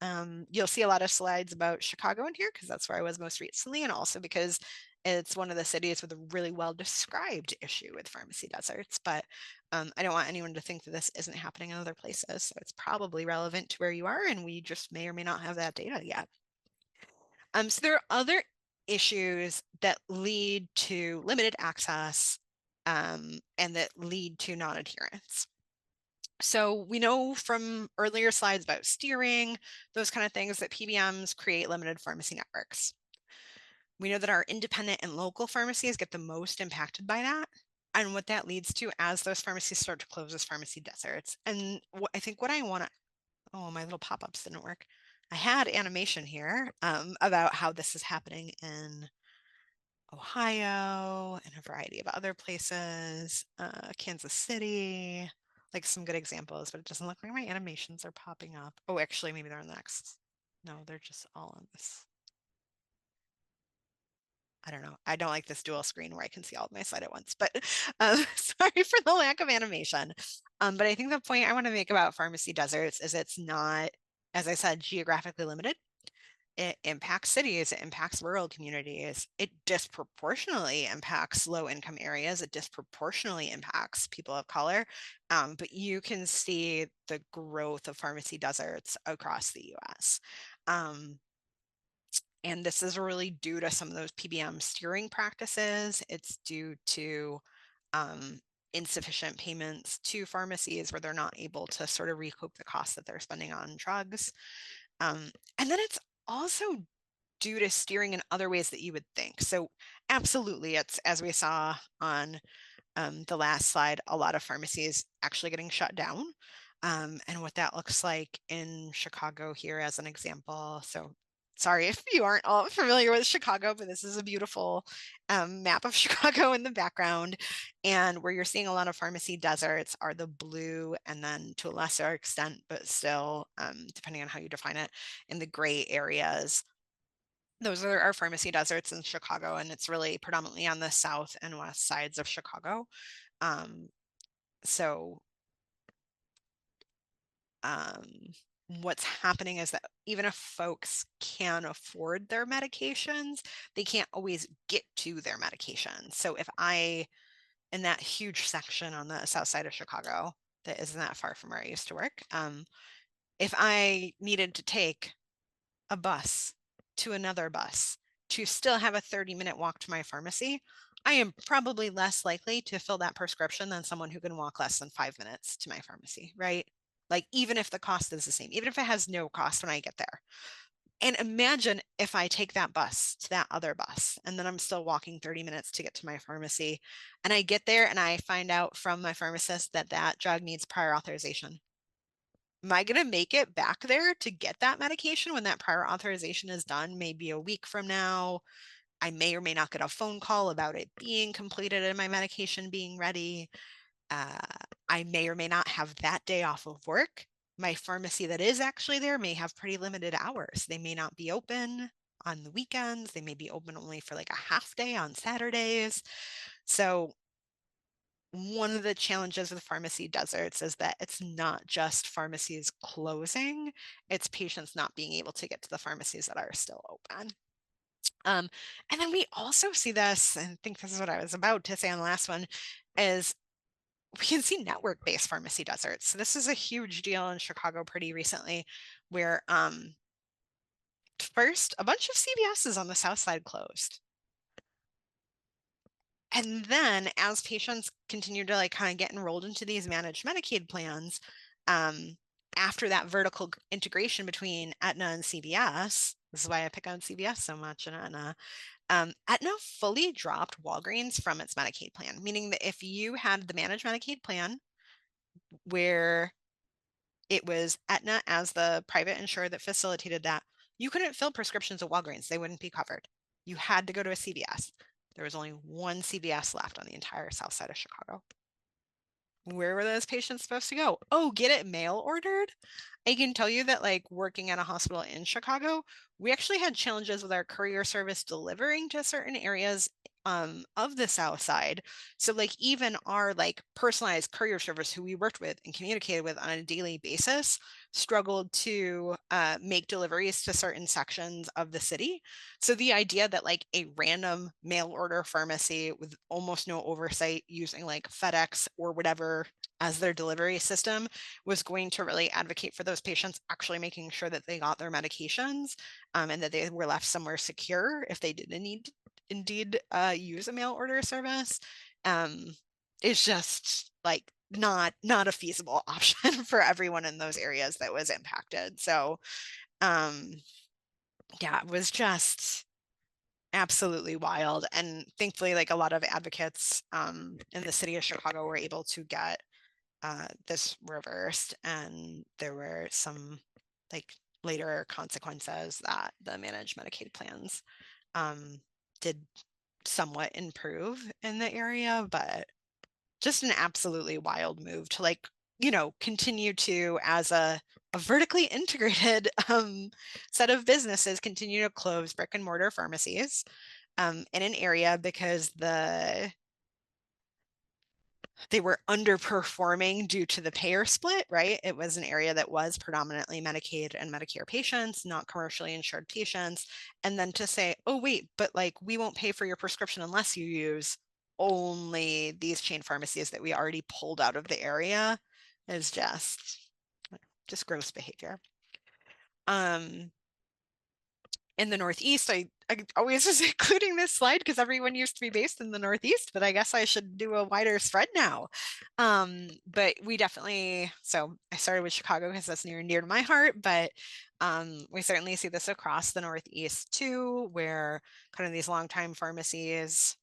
You'll see a lot of slides about Chicago in here because that's where I was most recently, and also because it's one of the cities with a really well described issue with pharmacy deserts. But I don't want anyone to think that this isn't happening in other places. So it's probably relevant to where you are, and we just may or may not have that data yet. So there are other issues that lead to limited access and that lead to non-adherence. So we know from earlier slides about steering, those kind of things, that PBMs create limited pharmacy networks. We know that our independent and local pharmacies get the most impacted by that. And what that leads to as those pharmacies start to close is pharmacy deserts. And I think what I want to, oh, my little pop-ups didn't work. I had animation here about how this is happening in Ohio and a variety of other places, Kansas City, like some good examples, but it doesn't look like my animations are popping up. Oh, actually, maybe they're on the next. No, they're just all on this. I don't know. I don't like this dual screen where I can see all of my slide at once, but sorry for the lack of animation. But I think the point I want to make about pharmacy deserts is it's not, as I said, geographically limited. It impacts cities, it impacts rural communities, it disproportionately impacts low income areas, it disproportionately impacts people of color. But you can see the growth of pharmacy deserts across the US. And this is really due to some of those PBM steering practices. It's due to insufficient payments to pharmacies where they're not able to sort of recoup the costs that they're spending on drugs. And then it's also due to steering in other ways that you would think. So absolutely, it's, as we saw on the last slide, a lot of pharmacies actually getting shut down. And what that looks like in Chicago here as an example. So sorry if you aren't all familiar with Chicago, but this is a beautiful map of Chicago in the background. And where you're seeing a lot of pharmacy deserts are the blue, and then to a lesser extent, but still, depending on how you define it, in the gray areas. Those are our pharmacy deserts in Chicago, and it's really predominantly on the south and west sides of Chicago. What's happening is that even if folks can afford their medications, they can't always get to their medications. So if I, in that huge section on the south side of Chicago, that isn't that far from where I used to work. If I needed to take a bus to another bus to still have a 30-minute walk to my pharmacy, I am probably less likely to fill that prescription than someone who can walk less than 5 minutes to my pharmacy, right? Like, even if the cost is the same, even if it has no cost when I get there. And imagine if I take that bus to that other bus and then I'm still walking 30 minutes to get to my pharmacy, and I get there and I find out from my pharmacist that that drug needs prior authorization. Am I going to make it back there to get that medication when that prior authorization is done? Maybe a week from now. I may or may not get a phone call about it being completed and my medication being ready. I may or may not have that day off of work. My pharmacy that is actually there may have pretty limited hours. They may not be open on the weekends. They may be open only for like a half day on Saturdays. So one of the challenges with pharmacy deserts is that it's not just pharmacies closing, it's patients not being able to get to the pharmacies that are still open. And then we also see this, and I think this is what I was about to say on the last one, is we can see network-based pharmacy deserts. So this is a huge deal in Chicago pretty recently, where first a bunch of CVSs on the south side closed. And then as patients continue to like kind of get enrolled into these managed Medicaid plans, after that vertical integration between Aetna and CVS, this is why I pick on CVS so much and Aetna, Aetna fully dropped Walgreens from its Medicaid plan, meaning that if you had the managed Medicaid plan where it was Aetna as the private insurer that facilitated that, you couldn't fill prescriptions at Walgreens. They wouldn't be covered. You had to go to a CVS. There was only one CVS left on the entire south side of Chicago. Where were those patients supposed to go? Oh, get it mail ordered? I can tell you that like working at a hospital in Chicago, we actually had challenges with our courier service delivering to certain areas of the south side. So like even our like personalized courier service who we worked with and communicated with on a daily basis struggled to make deliveries to certain sections of the city. So the idea that like a random mail order pharmacy with almost no oversight using like FedEx or whatever as their delivery system was going to really advocate for those patients actually making sure that they got their medications and that they were left somewhere secure if they didn't need indeed use a mail order service is just like not a feasible option for everyone in those areas that was impacted. So yeah, it was just absolutely wild. And thankfully, like a lot of advocates in the city of Chicago were able to get this reversed, and there were some like later consequences that the managed Medicaid plans did somewhat improve in the area, but just an absolutely wild move to like, you know, continue to as a vertically integrated set of businesses continue to close brick and mortar pharmacies in an area because they were underperforming due to the payer split, right? It was an area that was predominantly Medicaid and Medicare patients, not commercially insured patients. And then to say, oh, wait, but like we won't pay for your prescription unless you use only these chain pharmacies that we already pulled out of the area is just gross behavior. In the Northeast, I always was including this slide because everyone used to be based in the Northeast, but I guess I should do a wider spread now. But we definitely, so I started with Chicago because that's near and dear to my heart, but we certainly see this across the Northeast too, where kind of these longtime pharmacies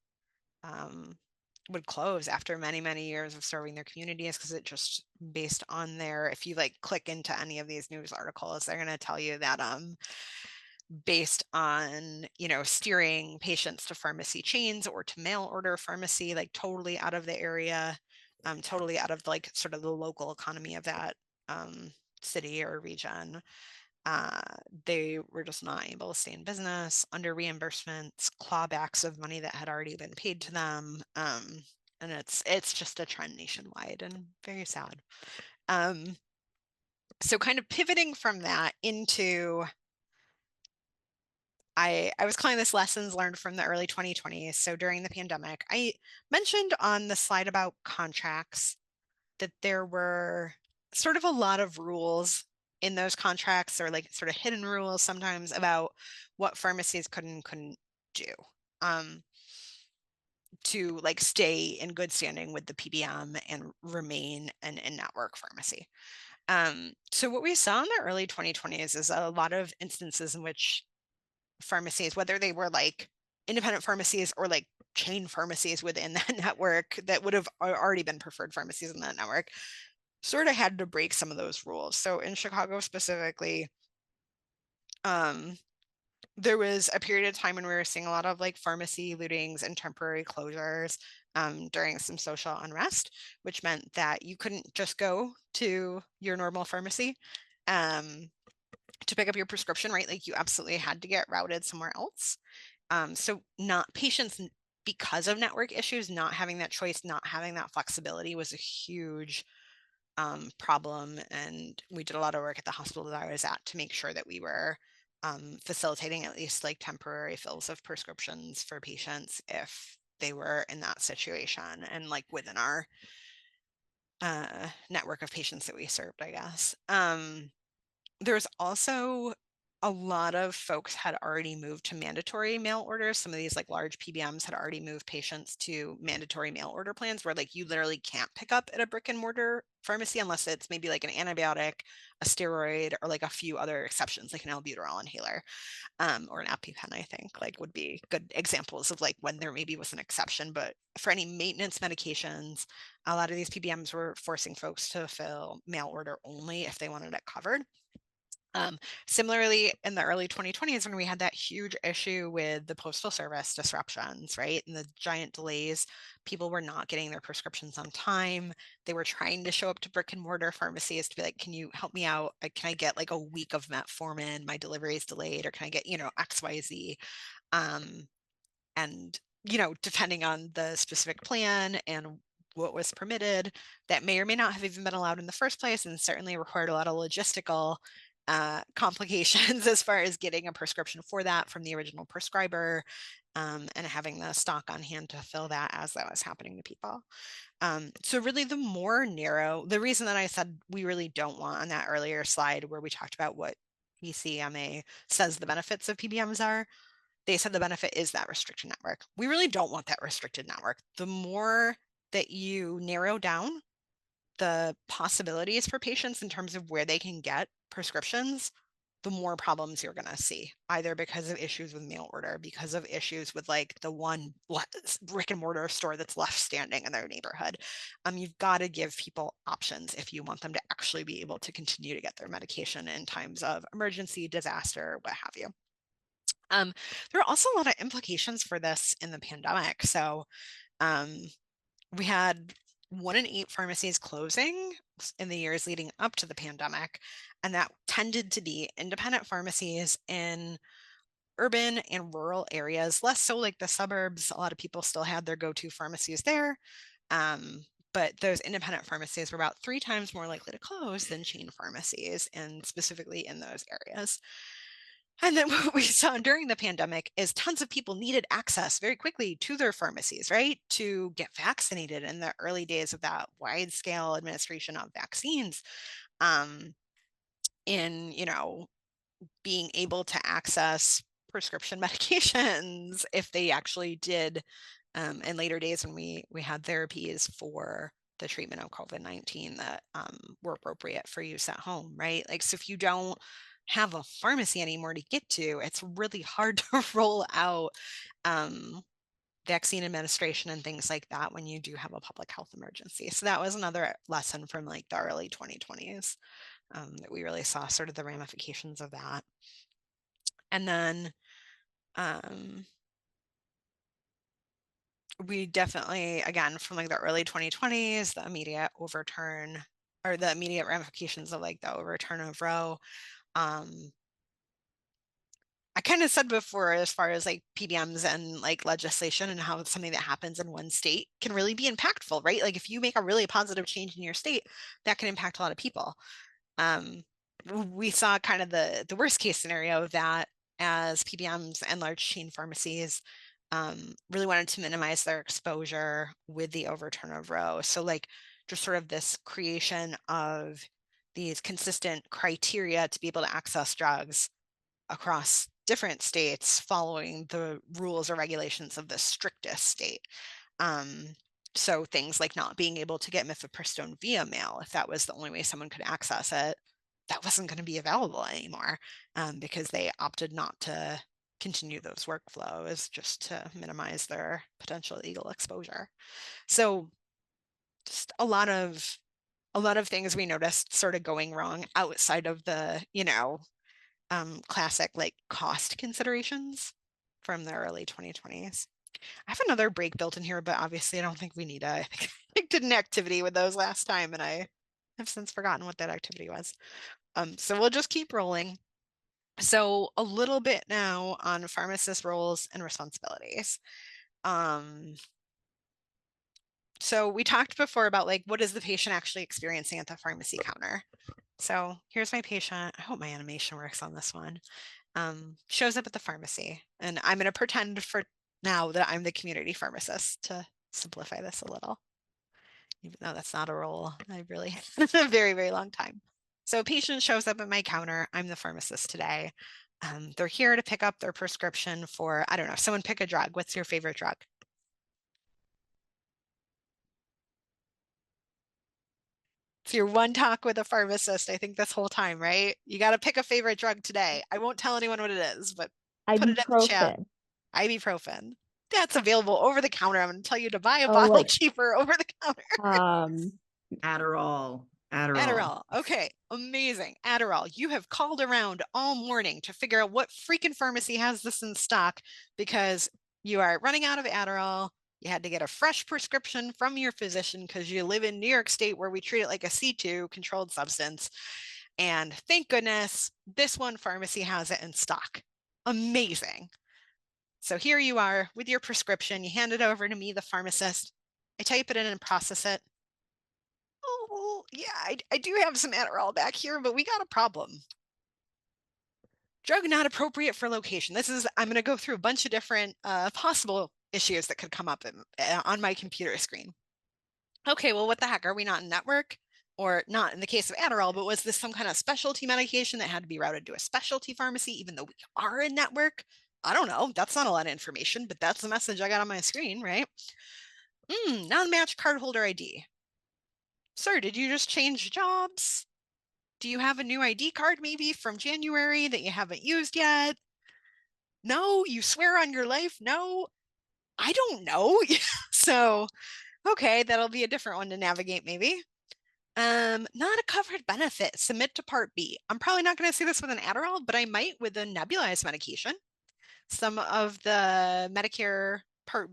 would close after many, many years of serving their communities because it just based on their, if you like click into any of these news articles, they're going to tell you that based on, you know, steering patients to pharmacy chains or to mail order pharmacy, like totally out of the area, totally out of like sort of the local economy of that city or region. They were just not able to stay in business, under reimbursements, clawbacks of money that had already been paid to them. And it's just a trend nationwide and very sad. So kind of pivoting from that into I was calling this lessons learned from the early 2020s. So during the pandemic, I mentioned on the slide about contracts that there were sort of a lot of rules in those contracts, or like sort of hidden rules sometimes, about what pharmacies could and couldn't do to like stay in good standing with the PBM and remain an in-network pharmacy. So what we saw in the early 2020s is a lot of instances in which pharmacies, whether they were like independent pharmacies or like chain pharmacies within that network that would have already been preferred pharmacies in that network, sort of had to break some of those rules. So in Chicago specifically, there was a period of time when we were seeing a lot of like pharmacy lootings and temporary closures during some social unrest, which meant that you couldn't just go to your normal pharmacy to pick up your prescription, right? Like you absolutely had to get routed somewhere else. So not patients, because of network issues, not having that choice, not having that flexibility was a huge problem. And we did a lot of work at the hospital that I was at to make sure that we were facilitating at least like temporary fills of prescriptions for patients if they were in that situation, and like within our network of patients that we served, I guess. There's also a lot of folks had already moved to mandatory mail orders. Some of these like large PBMs had already moved patients to mandatory mail order plans where like you literally can't pick up at a brick and mortar pharmacy unless it's maybe like an antibiotic, a steroid, or like a few other exceptions like an albuterol inhaler or an EpiPen, I think like would be good examples of like when there maybe was an exception. But for any maintenance medications, a lot of these PBMs were forcing folks to fill mail order only if they wanted it covered. Similarly, in the early 2020s, when we had that huge issue with the postal service disruptions, right, and the giant delays, people were not getting their prescriptions on time. They were trying to show up to brick and mortar pharmacies to be like, can you help me out? Can I get like a week of metformin? My delivery is delayed, or can I get, XYZ? And, depending on the specific plan and what was permitted, that may or may not have even been allowed in the first place, and certainly required a lot of logistical complications as far as getting a prescription for that from the original prescriber and having the stock on hand to fill that as that was happening to people. So really the reason that I said we really don't want on that earlier slide where we talked about what PCMA says the benefits of PBMs are, they said the benefit is that restricted network. We really don't want that restricted network. The more that you narrow down the possibilities for patients in terms of where they can get prescriptions, the more problems you're going to see, either because of issues with mail order, because of issues with like the one brick and mortar store that's left standing in their neighborhood. You've got to give people options if you want them to actually be able to continue to get their medication in times of emergency, disaster, what have you. There are also a lot of implications for this in the pandemic. So we had 1 in 8 pharmacies closing in the years leading up to the pandemic, and that tended to be independent pharmacies in urban and rural areas, less so like the suburbs. A lot of people still had their go-to pharmacies there, but those independent pharmacies were about 3 times more likely to close than chain pharmacies, and specifically in those areas. And then what we saw during the pandemic is tons of people needed access very quickly to their pharmacies, right? To get vaccinated in the early days of that wide scale administration of vaccines. In, being able to access prescription medications if they actually did in later days when we had therapies for the treatment of COVID-19 that were appropriate for use at home, right? Like, so if you don't have a pharmacy anymore to get to, it's really hard to roll out vaccine administration and things like that when you do have a public health emergency. So that was another lesson from like the early 2020s that we really saw sort of the ramifications of that. And then we definitely, again, from like the early 2020s, the immediate overturn or the immediate ramifications of like the overturn of Roe. I kind of said before, as far as like PBMs and like legislation and how something that happens in one state can really be impactful, right? Like if you make a really positive change in your state, that can impact a lot of people. We saw kind of the worst case scenario of that as PBMs and large chain pharmacies really wanted to minimize their exposure with the overturn of Roe. So like just sort of this creation of these consistent criteria to be able to access drugs across different states following the rules or regulations of the strictest state. So things like not being able to get mifepristone via mail, if that was the only way someone could access it, that wasn't going to be available anymore, because they opted not to continue those workflows just to minimize their potential legal exposure. So just a lot of things we noticed sort of going wrong outside of the, classic like cost considerations from the early 2020s. I have another break built in here, but obviously I don't think we need I think I did an activity with those last time and I have since forgotten what that activity was. So we'll just keep rolling. So a little bit now on pharmacist roles and responsibilities. So we talked before about like, what is the patient actually experiencing at the pharmacy counter? So here's my patient. I hope my animation works on this one. Shows up at the pharmacy, and I'm going to pretend for now that I'm the community pharmacist to simplify this a little, even though that's not a role I really had a very, very long time. So a patient shows up at my counter. I'm the pharmacist today. They're here to pick up their prescription for, I don't know, someone pick a drug. What's your favorite drug? It's your one talk with a pharmacist, I think, this whole time, right? You got to pick a favorite drug today. I won't tell anyone what it is, but put it in the chat. Ibuprofen. That's available over the counter. I'm going to tell you to buy a Oh, bottle like- cheaper over the counter. Adderall. Adderall. Okay, amazing. Adderall. You have called around all morning to figure out what freaking pharmacy has this in stock because you are running out of Adderall. You had to get a fresh prescription from your physician because you live in New York State where we treat it like a C2 controlled substance. And thank goodness this one pharmacy has it in stock. Amazing. So here you are with your prescription. You hand it over to me, the pharmacist. I type it in and process it. Oh, yeah, I do have some Adderall back here, but we got a problem. Drug not appropriate for location. I'm going to go through a bunch of different possible issues that could come up on my computer screen. Okay, well, what the heck? Are we not in network? Or not in the case of Adderall, but was this some kind of specialty medication that had to be routed to a specialty pharmacy, even though we are in network? I don't know. That's not a lot of information, but that's the message I got on my screen, right? Non-match cardholder ID. Sir, did you just change jobs? Do you have a new ID card maybe from January that you haven't used yet? No, you swear on your life? No, I don't know. So, okay, that'll be a different one to navigate maybe. Not a covered benefit. Submit to Part B. I'm probably not going to see this with an Adderall, but I might with a nebulized medication. Some of the Medicare Part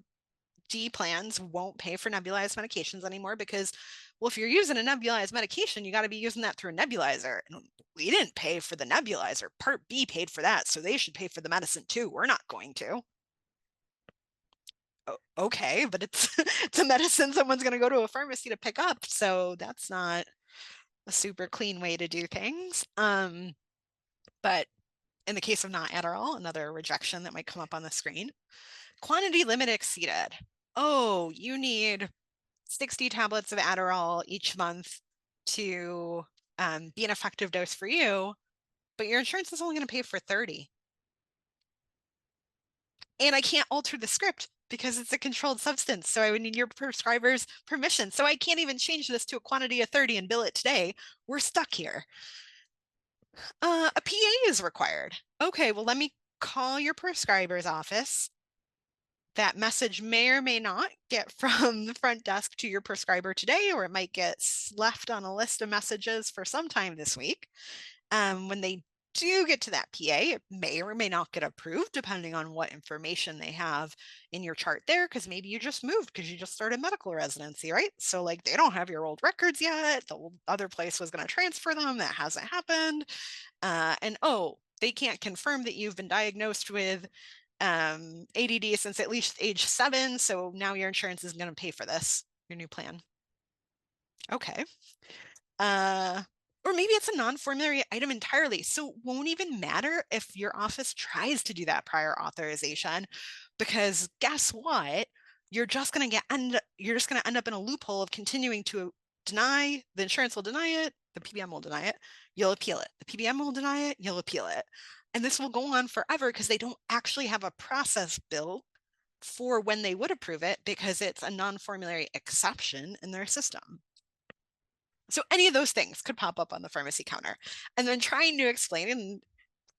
D plans won't pay for nebulized medications anymore because, well, if you're using a nebulized medication, you got to be using that through a nebulizer. And we didn't pay for the nebulizer. Part B paid for that, so they should pay for the medicine too. We're not going to. Okay, but it's it's a medicine someone's going to go to a pharmacy to pick up, so that's not a super clean way to do things. But in the case of not Adderall, another rejection that might come up on the screen. Quantity limit exceeded. Oh, you need 60 tablets of Adderall each month to be an effective dose for you, but your insurance is only going to pay for 30. And I can't alter the script because it's a controlled substance. So I would need your prescriber's permission. So I can't even change this to a quantity of 30 and bill it today. We're stuck here. A PA is required. Okay, well, let me call your prescriber's office. That message may or may not get from the front desk to your prescriber today, or it might get left on a list of messages for some time this week. When they do get to that PA, it may or may not get approved depending on what information they have in your chart there, because maybe you just moved because you just started medical residency, right? So like they don't have your old records yet. The other place was going to transfer them. That hasn't happened. And oh, they can't confirm that you've been diagnosed with ADD since at least age 7. So now your insurance is going to pay for this, your new plan. Okay. Or maybe it's a non-formulary item entirely. So it won't even matter if your office tries to do that prior authorization, because guess what? You're just going to end up in a loophole of continuing to deny, the insurance will deny it, the PBM will deny it, you'll appeal it. The PBM will deny it, you'll appeal it. And this will go on forever because they don't actually have a process built for when they would approve it because it's a non-formulary exception in their system. So any of those things could pop up on the pharmacy counter. And then trying to explain in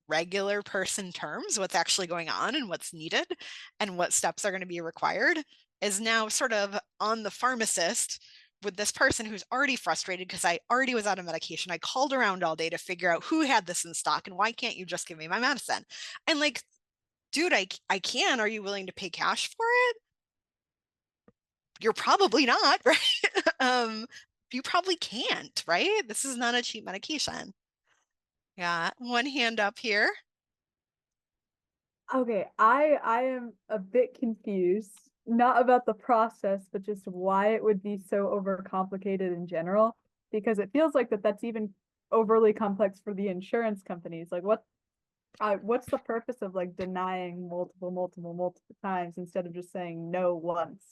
regular person terms what's actually going on and what's needed and what steps are going to be required is now sort of on the pharmacist with this person who's already frustrated because I already was out of medication. I called around all day to figure out who had this in stock and why can't you just give me my medicine? And like, dude, I can. Are you willing to pay cash for it? You're probably not, right? You probably can't, right? This is not a cheap medication. Yeah, one hand up here. Okay, I am a bit confused, not about the process, but just why it would be so overcomplicated in general, because it feels like that's even overly complex for the insurance companies. Like what's the purpose of like denying multiple times instead of just saying no once?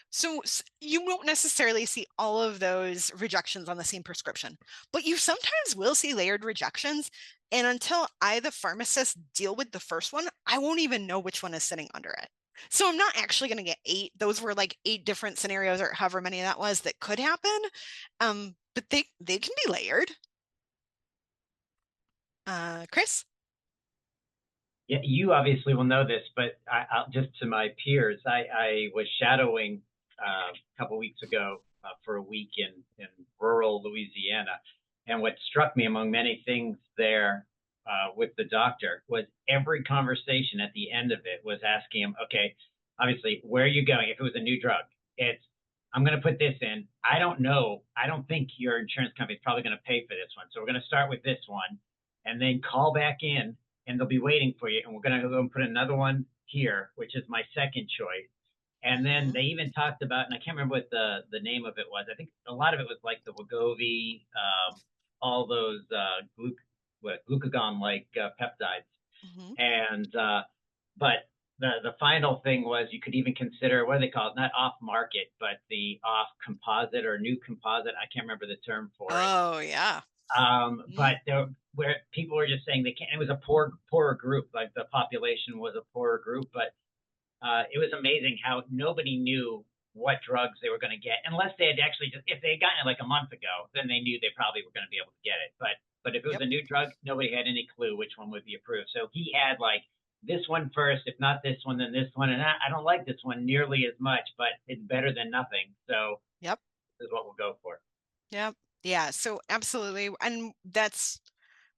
So you won't necessarily see all of those rejections on the same prescription, but you sometimes will see layered rejections. And until I, the pharmacist, deal with the first one, I won't even know which one is sitting under it. So I'm not actually going to get 8. Those were like 8 different scenarios or however many that was that could happen. But they can be layered. Chris? Yeah, you obviously will know this, but I'll just to my peers, I was shadowing a couple weeks ago for a week in rural Louisiana. And what struck me among many things there with the doctor was every conversation at the end of it was asking him, okay, obviously, where are you going? If it was a new drug, it's, I'm going to put this in. I don't know. I don't think your insurance company is probably going to pay for this one. So we're going to start with this one and then call back in and they'll be waiting for you. And we're going to go and put another one here, which is my second choice. And then they even talked about, and I can't remember what the name of it was. I think a lot of it was like the Wegovy, all those glucagon-like peptides. And but the final thing was you could even consider, what do they call it? Not off market, but the off composite or new composite. I can't remember the term for it. Oh yeah. But there, where people were just saying they can't. It was a poorer group, like the population was a poorer group. But it was amazing how nobody knew what drugs they were going to get unless they had actually just, if they had gotten it like a month ago, then they knew they probably were going to be able to get it. But if it was a new drug, nobody had any clue which one would be approved. So he had like this one first, if not this one, then this one. And I don't like this one nearly as much, but it's better than nothing. So this is what we'll go for. Yeah, so absolutely. And that's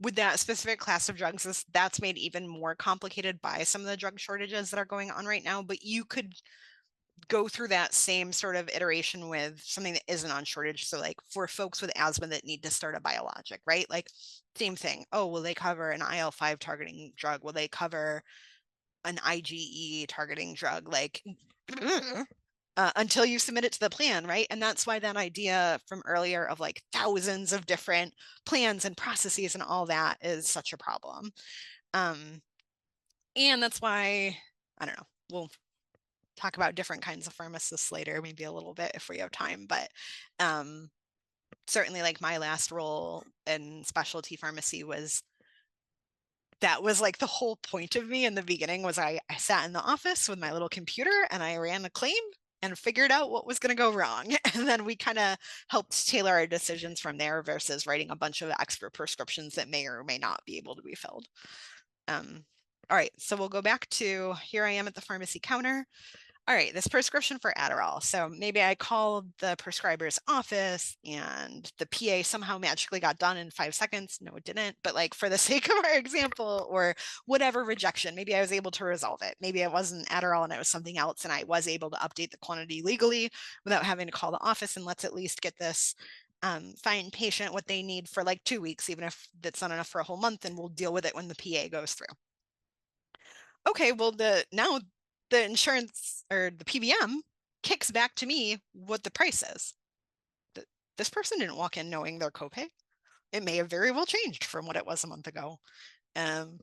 with that specific class of drugs, that's made even more complicated by some of the drug shortages that are going on right now. But you could go through that same sort of iteration with something that isn't on shortage. So like for folks with asthma that need to start a biologic, right? Like same thing. Oh, will they cover an IL-5 targeting drug? Will they cover an IgE targeting drug? Like until you submit it to the plan, right? And that's why that idea from earlier of like thousands of different plans and processes and all that is such a problem. And that's why, I don't know, we'll talk about different kinds of pharmacists later, maybe a little bit if we have time, but certainly like my last role in specialty pharmacy was, that was like the whole point of me in the beginning was I sat in the office with my little computer and I ran a claim and figured out what was going to go wrong. And then we kind of helped tailor our decisions from there versus writing a bunch of extra prescriptions that may or may not be able to be filled. All right, so we'll go back to here I am at the pharmacy counter. All right, this prescription for Adderall. So maybe I called the prescriber's office and the PA somehow magically got done in 5 seconds. No, it didn't. But like for the sake of our example or whatever rejection, maybe I was able to resolve it. Maybe it wasn't Adderall and it was something else. And I was able to update the quantity legally without having to call the office, and let's at least get this fine patient what they need for like 2 weeks, even if that's not enough for a whole month, and we'll deal with it when the PA goes through. Okay, well, now the insurance or the PBM kicks back to me what the price is. This person didn't walk in knowing their copay. It may have very well changed from what it was a month ago. And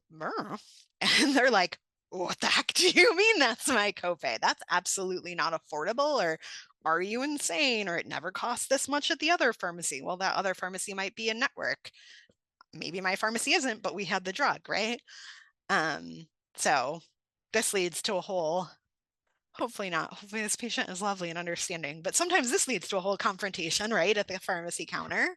they're like, what the heck do you mean that's my copay? That's absolutely not affordable. Or are you insane? Or it never costs this much at the other pharmacy. Well, that other pharmacy might be a network. Maybe my pharmacy isn't, but we had the drug, right? So this leads to a whole, hopefully not, hopefully this patient is lovely and understanding, but sometimes this leads to a whole confrontation, right, at the pharmacy counter.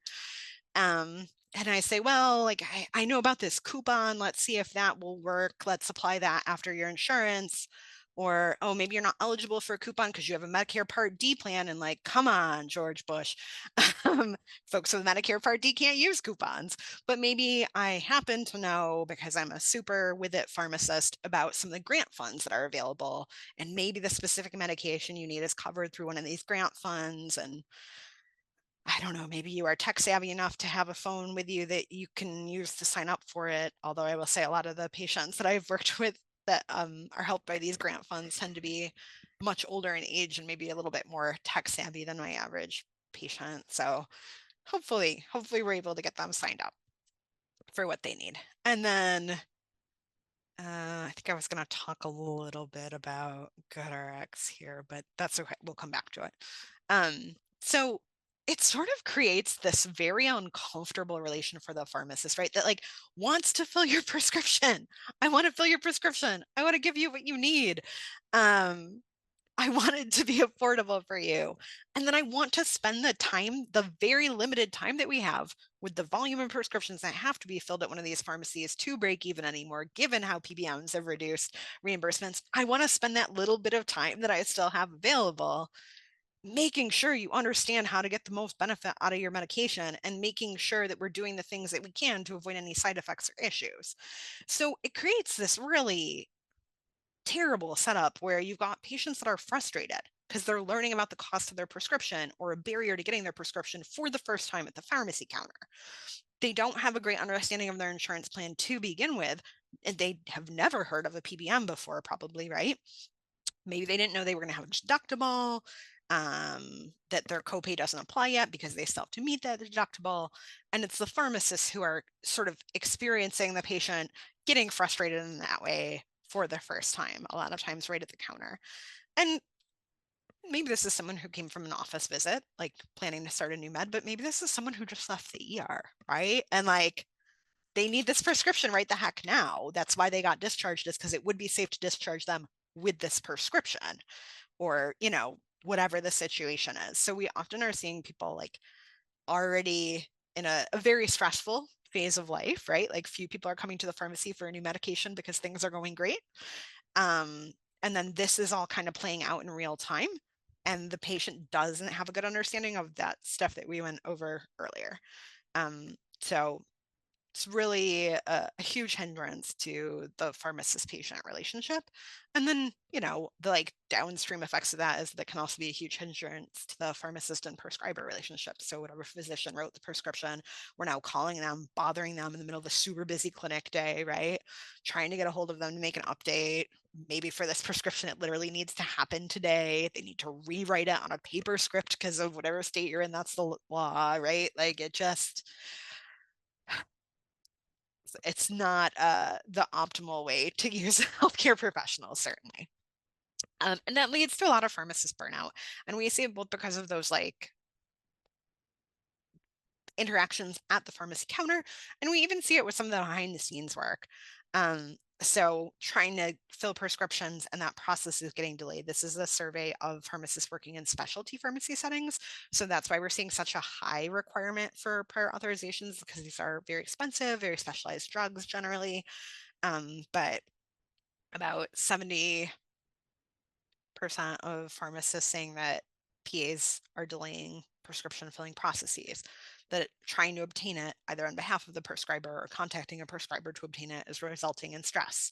And I say, well, like, I know about this coupon. Let's see if that will work. Let's apply that after your insurance. Or, oh, maybe you're not eligible for a coupon because you have a Medicare Part D plan. And like, come on, George Bush. Folks with Medicare Part D can't use coupons. But maybe I happen to know, because I'm a super with it pharmacist, about some of the grant funds that are available. And maybe the specific medication you need is covered through one of these grant funds. And I don't know, maybe you are tech savvy enough to have a phone with you that you can use to sign up for it. Although I will say a lot of the patients that I've worked with that are helped by these grant funds tend to be much older in age and maybe a little bit more tech savvy than my average patient. So hopefully we're able to get them signed up for what they need. And then I think I was going to talk a little bit about GoodRx here, but that's okay. We'll come back to it. So it sort of creates this very uncomfortable relation for the pharmacist, right? That like wants to fill your prescription. I want to fill your prescription. I want to give you what you need. I want it to be affordable for you. And then I want to spend the time, the very limited time that we have with the volume of prescriptions that have to be filled at one of these pharmacies to break even anymore, given how PBMs have reduced reimbursements. I want to spend that little bit of time that I still have available making sure you understand how to get the most benefit out of your medication and making sure that we're doing the things that we can to avoid any side effects or issues. So it creates this really terrible setup where you've got patients that are frustrated because they're learning about the cost of their prescription or a barrier to getting their prescription for the first time at the pharmacy counter. They don't have a great understanding of their insurance plan to begin with, and they have never heard of a PBM before, probably, right? Maybe they didn't know they were going to have a deductible, that their copay doesn't apply yet because they still have to meet that deductible. And it's the pharmacists who are sort of experiencing the patient getting frustrated in that way for the first time, a lot of times right at the counter. And maybe this is someone who came from an office visit, like planning to start a new med, but maybe this is someone who just left the ER, right? And like, they need this prescription right the heck now. That's why they got discharged, is because it would be safe to discharge them with this prescription, or, you know, whatever the situation is. So we often are seeing people like already in a very stressful phase of life, right? Like few people are coming to the pharmacy for a new medication because things are going great. And then this is all kind of playing out in real time. And the patient doesn't have a good understanding of that stuff that we went over earlier. So it's really a huge hindrance to the pharmacist patient relationship. And then, you know, the like downstream effects of that is that can also be a huge hindrance to the pharmacist and prescriber relationship. So whatever physician wrote the prescription, we're now calling them, bothering them in the middle of a super busy clinic day, right? Trying to get a hold of them to make an update. Maybe for this prescription, it literally needs to happen today. They need to rewrite it on a paper script because of whatever state you're in. That's the law, right? Like it just, it's not the optimal way to use healthcare professionals, certainly. And that leads to a lot of pharmacist burnout. And we see it both because of those like interactions at the pharmacy counter, and we even see it with some of the behind the scenes work. So trying to fill prescriptions and that process is getting delayed. This is a survey of pharmacists working in specialty pharmacy settings. So that's why we're seeing such a high requirement for prior authorizations, because these are very expensive, very specialized drugs generally. But about 70% of pharmacists saying that PAs are delaying prescription filling processes, that trying to obtain it either on behalf of the prescriber or contacting a prescriber to obtain it is resulting in stress.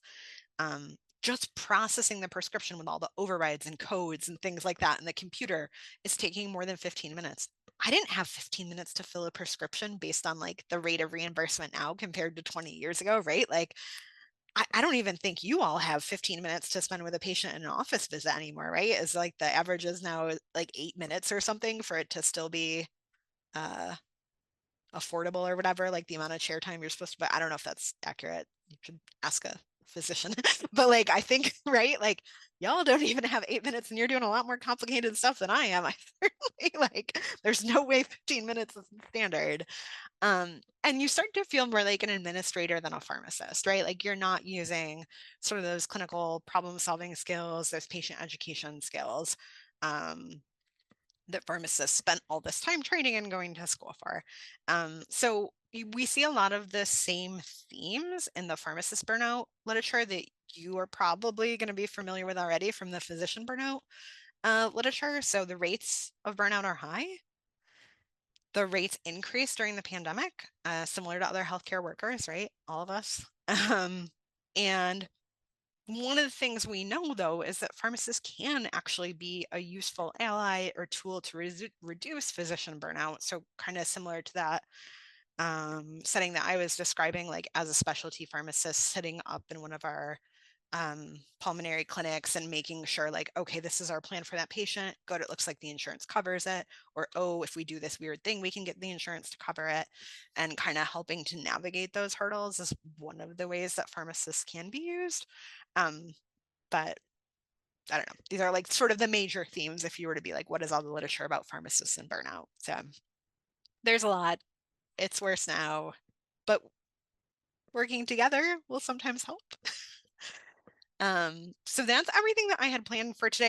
Just processing the prescription with all the overrides and codes and things like that in the computer is taking more than 15 minutes. I didn't have 15 minutes to fill a prescription based on like the rate of reimbursement now compared to 20 years ago, right? Like I don't even think you all have 15 minutes to spend with a patient in an office visit anymore, right? It's like the average is now like 8 minutes or something for it to still be affordable or whatever, like the amount of chair time you're supposed to, but I don't know if that's accurate. You could ask a physician, but like, I think, right, like, y'all don't even have 8 minutes and you're doing a lot more complicated stuff than I am. I certainly, like, there's no way 15 minutes is standard. And you start to feel more like an administrator than a pharmacist, right? Like, you're not using sort of those clinical problem solving skills, those patient education skills that pharmacists spent all this time training and going to school for. So we see a lot of the same themes in the pharmacist burnout literature that you are probably going to be familiar with already from the physician burnout literature. So the rates of burnout are high. The rates increased during the pandemic, similar to other healthcare workers, right? All of us. And one of the things we know, though, is that pharmacists can actually be a useful ally or tool to reduce physician burnout. So kind of similar to that setting that I was describing, like as a specialty pharmacist sitting up in one of our pulmonary clinics and making sure, like, okay, this is our plan for that patient. Good, it looks like the insurance covers it. Or, oh, if we do this weird thing, we can get the insurance to cover it. And kind of helping to navigate those hurdles is one of the ways that pharmacists can be used. But I don't know. These are like sort of the major themes if you were to be like, what is all the literature about pharmacists and burnout? So there's a lot. It's worse now, but working together will sometimes help. So that's everything that I had planned for today.